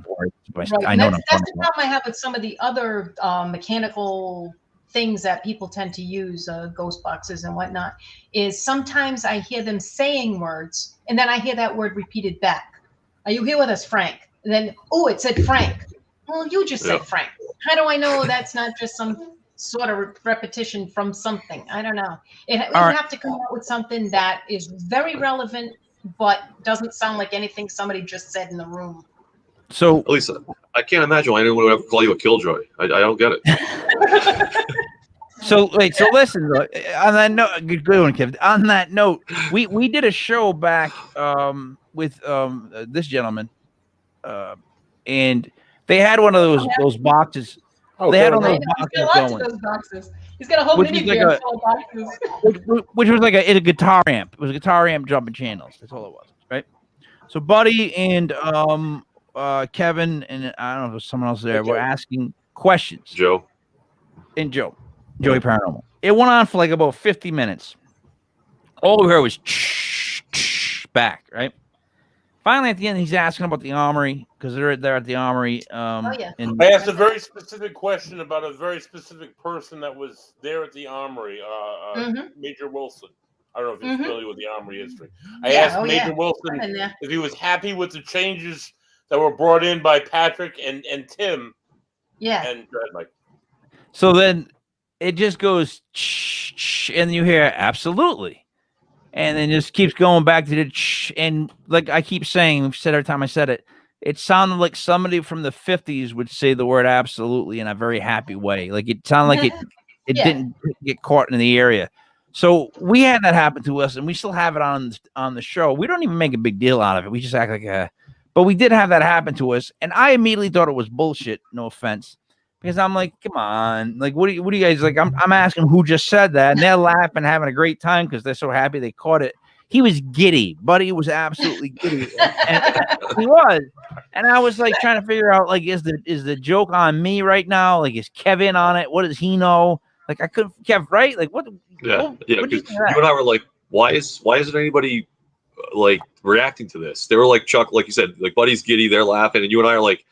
I know that's the problem I have with some of the other mechanical things that people tend to use, ghost boxes and whatnot. Is sometimes I hear them saying words, and then I hear that word repeated back. Are you here with us, Frank? And then, it said Frank. Well, you just said Frank. How do I know that's not just some sort of repetition from something? I don't know. You have to come up with something that is very relevant, but doesn't sound like anything somebody just said in the room. So, Lisa, I can't imagine why anyone would ever call you a killjoy. I don't get it. So listen. On that note, good one, Kev. On that note, we did a show back with this gentleman, and they had one of those boxes. They had one of those boxes. He's got a whole mini full of boxes. Which was like a guitar amp. It was a guitar amp jumping channels. That's all it was, right? So Buddy and Kevin and I don't know if there's someone else there were asking questions. Joey Paranormal. It went on for like about 50 minutes. All we heard was back, right? finally, at the end, he's asking about the armory because they're there at the armory. yeah. And I asked a very specific question about a very specific person that was there at the armory, Major Wilson. I don't know if you're familiar with the armory history. I asked Major Wilson if he was happy with the changes that were brought in by Patrick and Tim. Yeah. And Mike. So then it just goes, and you hear absolutely. And then just keeps going back to the and like I keep saying, I've said every time I said it, it sounded like somebody from the 50s would say the word absolutely in a very happy way. Like it sounded like it didn't get caught in the area. So we had that happen to us, and we still have it on the show. We don't even make a big deal out of it. We just act like but we did have that happen to us, and I immediately thought it was bullshit. No offense. Because I'm like, come on, like, what do you guys like? I'm asking who just said that, and they're laughing, having a great time because they're so happy they caught it. He was giddy, buddy was absolutely giddy, and he was. And I was like trying to figure out, like, is the joke on me right now? Like, is Kevin on it? What does he know? Like, I couldn't, Kev, right? Like, what? Yeah, because you and I were like, why isn't anybody like reacting to this? They were like, Chuck, like you said, like Buddy's giddy, they're laughing, and you and I are like,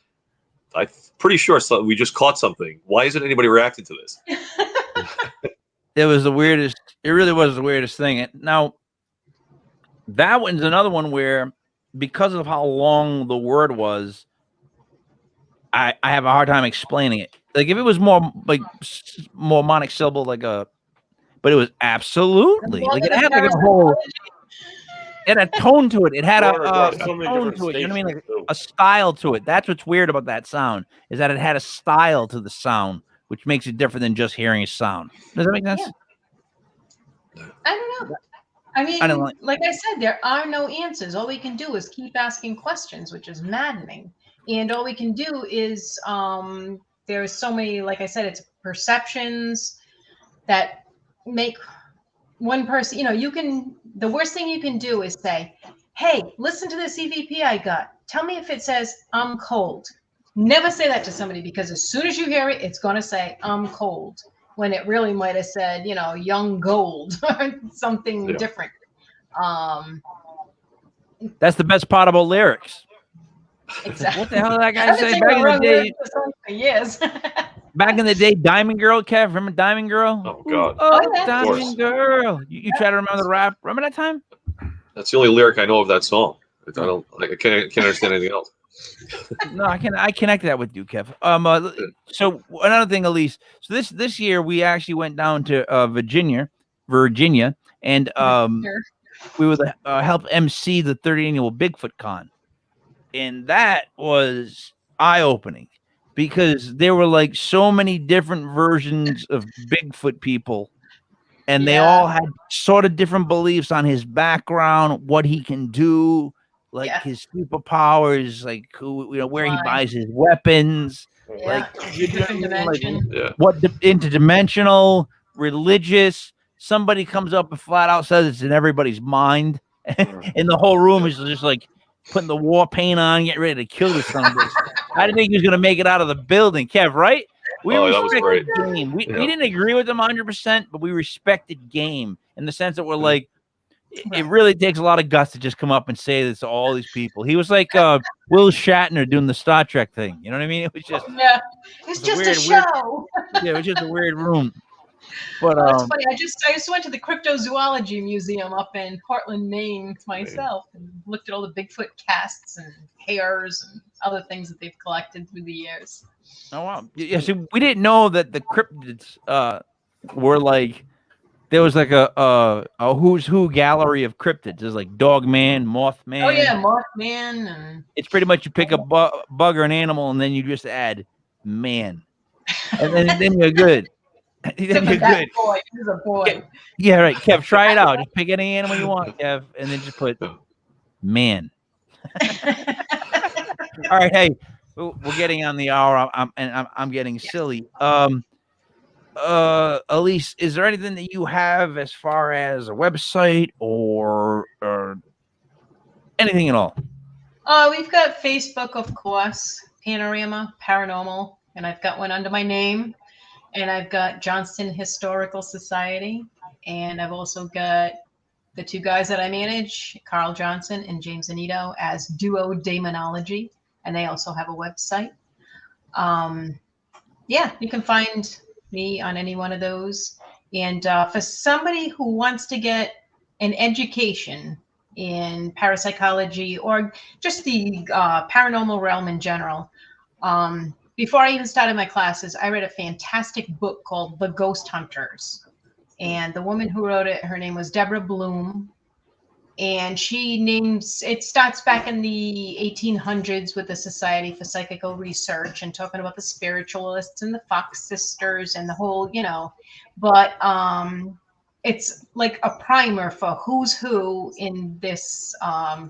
I'm pretty sure we just caught something. Why isn't anybody reacting to this? It was the weirdest. It really was the weirdest thing. Now, that one's another one where, because of how long the word was, I have a hard time explaining it. Like if it was more like more monosyllable, but it was absolutely like it had like a whole. It had a tone to it. It had a tone to it. You know what I mean? Like a style to it. That's what's weird about that sound is that it had a style to the sound, which makes it different than just hearing a sound. Does that make sense? Yeah. I don't know. I mean, like I said, there are no answers. All we can do is keep asking questions, which is maddening. And all we can do is there's so many, like I said, it's perceptions that make one person, the worst thing you can do is say, hey, listen to this EVP I got. Tell me if it says I'm cold. Never say that to somebody because as soon as you hear it, it's going to say I'm cold when it really might have said, young gold or something different. That's the best part about lyrics. Exactly. What the hell did that guy say back in the day? Yes. Back in the day, Diamond Girl, Kev, remember Diamond Girl? Oh God! Diamond Girl. You try to remember the rap. Remember that time? That's the only lyric I know of that song. I can't understand anything else. No, I connected that with you, Kev. So another thing, Elise. So this year we actually went down to Virginia, and we would help MC the 30th annual Bigfoot Con, and that was eye-opening. Because there were like so many different versions of Bigfoot people, and they all had sort of different beliefs on his background, what he can do, like his superpowers, like where he buys his weapons, like different dimension. What interdimensional, religious. Somebody comes up and flat out says it's in everybody's mind, and the whole room is just like putting the war paint on, getting ready to kill this son of a bitch. I didn't think he was going to make it out of the building, Kev, right? We respected game. We didn't agree with him 100%, but we respected game in the sense that we're like, it really takes a lot of guts to just come up and say this to all these people. He was like Will Shatner doing the Star Trek thing. You know what I mean? It was just it's just a show. It was just a weird room. But it's funny. I just went to the Cryptozoology Museum up in Portland, Maine myself, and looked at all the Bigfoot casts and hairs and other things that they've collected through the years. Oh wow! Yeah, see, we didn't know that the cryptids were like there was like a who's who gallery of cryptids. There's like Dogman, Mothman. Oh yeah, Mothman. And it's pretty much you pick a bug or an animal and then you just add man, and then you're good. Then you're good. Boy, he's a boy. Yeah, right. Kev, try it out. Just pick any animal you want, Kev, and then just put man. All right, hey, we're getting on the hour. I'm getting silly. Elise, is there anything that you have as far as a website or anything at all? We've got Facebook, of course, Panorama Paranormal, and I've got one under my name. And I've got Johnston Historical Society, and I've also got the two guys that I manage, Carl Johnson and James Anito, as Duo Demonology, and they also have a website. Yeah, you can find me on any one of those. And for somebody who wants to get an education in parapsychology or just the paranormal realm in general, before I even started my classes, I read a fantastic book called The Ghost Hunters. And the woman who wrote it, her name was Deborah Bloom. And it starts back in the 1800s with the Society for Psychical Research and talking about the spiritualists and the Fox sisters and the whole, but it's like a primer for who's who in this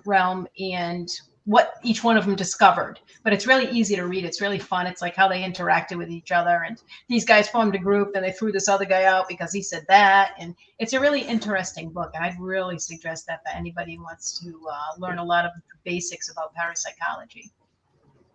realm and what each one of them discovered. But it's really easy to read. It's really fun. It's like how they interacted with each other. And these guys formed a group and they threw this other guy out because he said that. And it's a really interesting book. And I'd really suggest that for anybody who wants to learn a lot of basics about parapsychology.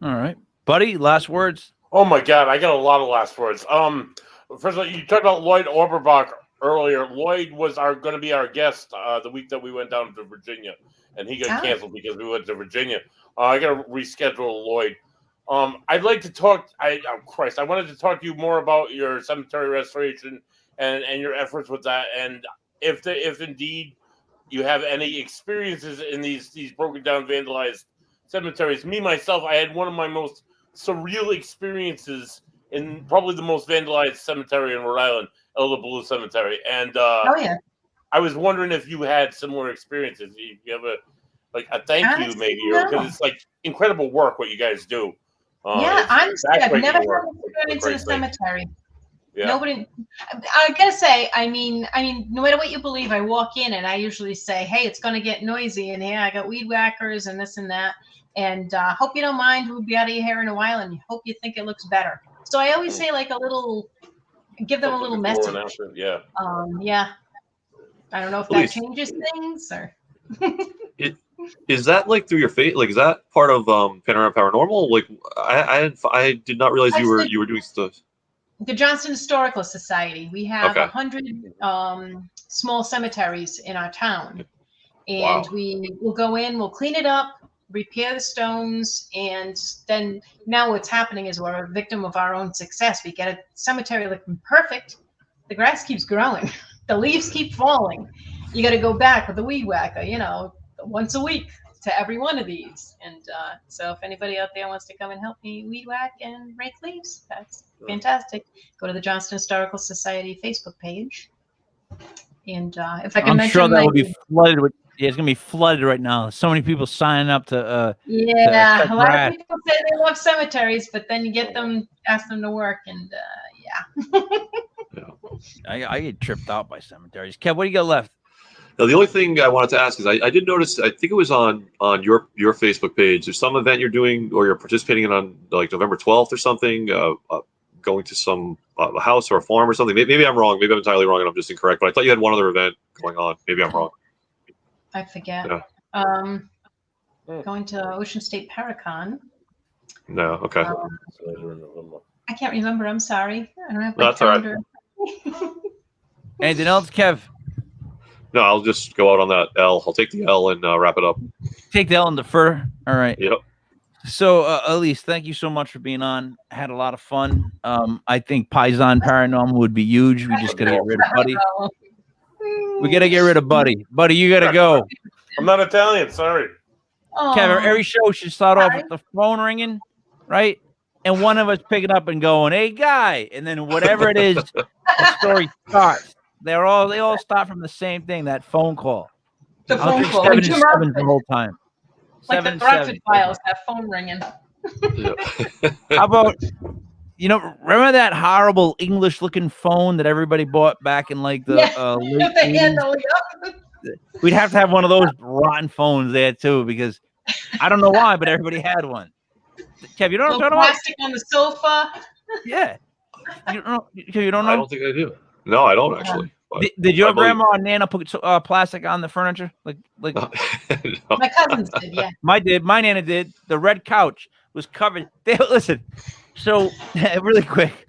All right. Buddy, last words. Oh my God, I got a lot of last words. First of all, you talked about Lloyd Oberbach earlier. Lloyd was going to be our guest the week that we went down to Virginia, and he got canceled because we went to Virginia. I got to reschedule Lloyd. I'd like to talk. I wanted to talk to you more about your cemetery restoration and your efforts with that, and if indeed you have any experiences in these broken down, vandalized cemeteries. Me myself, I had one of my most surreal experiences in probably the most vandalized cemetery in Rhode Island, Elder Blue Cemetery, and I was wondering if you had similar experiences. If you have a thank you maybe, because it's like incredible work what you guys do. Honestly, I've never had an experience in a cemetery. Yeah. Nobody. I gotta say, I mean, no matter what you believe, I walk in and I usually say, "Hey, it's gonna get noisy in here. I got weed whackers and this and that, and hope you don't mind. We'll be out of your hair in a while, and hope you think it looks better." So I always say like give them a little message. Yeah. I don't know if that changes things or. Is that like through your face? Like, is that part of Paranormal? Like, I did not realize you were doing stuff. The Johnston Historical Society. We have 100 small cemeteries in our town, and we will go in, we'll clean it up, repair the stones, and then now what's happening is we're a victim of our own success. We get a cemetery looking perfect. The grass keeps growing. The leaves keep falling. You got to go back with the weed whacker, once a week to every one of these. And so if anybody out there wants to come and help me weed whack and rake leaves, that's fantastic. Go to the Johnston Historical Society Facebook page. And if I can mention, sure that will be flooded with. Yeah, it's gonna be flooded right now. So many people signing up to. A lot of people say they love cemeteries, but then you get them, ask them to work, and I get tripped out by cemeteries. Kev, what do you got left? Now, the only thing I wanted to ask is I did notice, I think it was on your Facebook page, there's some event you're doing or you're participating in on like November 12th or something, going to some a house or a farm or something. Maybe I'm wrong. Maybe I'm entirely wrong and I'm just incorrect. But I thought you had one other event going on. Maybe I'm wrong. I forget. Yeah. Going to Ocean State Paracon. No, okay. I can't remember. I'm sorry. I don't have my That's calendar. All right. Anything else, Kev? No, I'll just go out on that L. I'll take the L and wrap it up. Take the L and defer. All right. Yep. So, Elise, thank you so much for being on. Had a lot of fun. I think Paisan Paranormal would be huge. We just got to get rid of Buddy. We got to get rid of Buddy. Buddy, you got to go. I'm not Italian. Sorry. Kevin, every show should start off with the phone ringing, right? And one of us picking up and going, "Hey, guy." And then whatever it is, the story starts. They all start from the same thing, that phone call. The phone call. 7 the whole time. Like the Bradford Files, that phone ringing. How about, remember that horrible English-looking phone that everybody bought back in like the late 80s? We'd have to have one of those rotten phones there too, because I don't know why, but everybody had one. Kev, you don't know? Plastic on the sofa. Yeah. You don't know? I don't think I do. No, I don't actually. Did your grandma or Nana put plastic on the furniture? Like No. My cousins did, yeah. My Nana did. The red couch was covered. Listen, so really quick,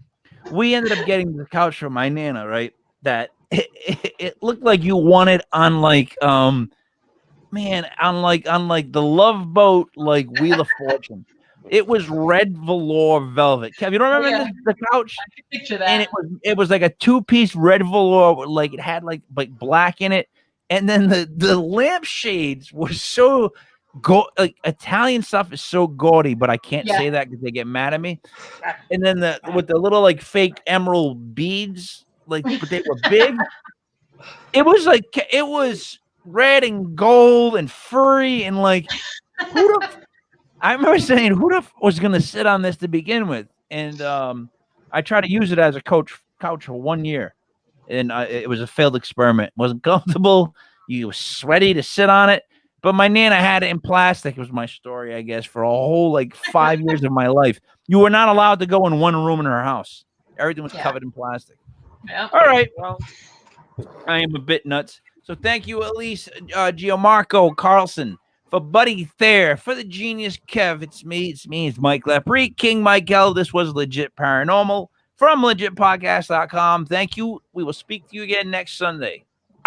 we ended up getting the couch from my Nana, right? That it looked like you won it on like man, on like the Love Boat, like Wheel of Fortune. It was red velour velvet. Kev, you don't remember the couch? I can picture that. And it was like a 2-piece red velour, like it had like black in it, and then the lampshades were so like Italian stuff is so gaudy, but I can't say that because they get mad at me. And then with the little like fake emerald beads, like but they were big. It was red and gold and furry and like I remember saying, who the was going to sit on this to begin with? And I tried to use it as a couch for 1 year. And it was a failed experiment. It wasn't comfortable. You were sweaty to sit on it. But my Nana had it in plastic. It was my story, I guess, for a whole 5 years of my life. You were not allowed to go in one room in her house. Everything was covered in plastic. Yeah. All right. Well, I am a bit nuts. So thank you, Elise Giammarco Carlson. For Buddy Thayer, for the genius Kev, it's Mike Lepre, King Michael. This was Legit Paranormal from legitpodcast.com. Thank you. We will speak to you again next Sunday.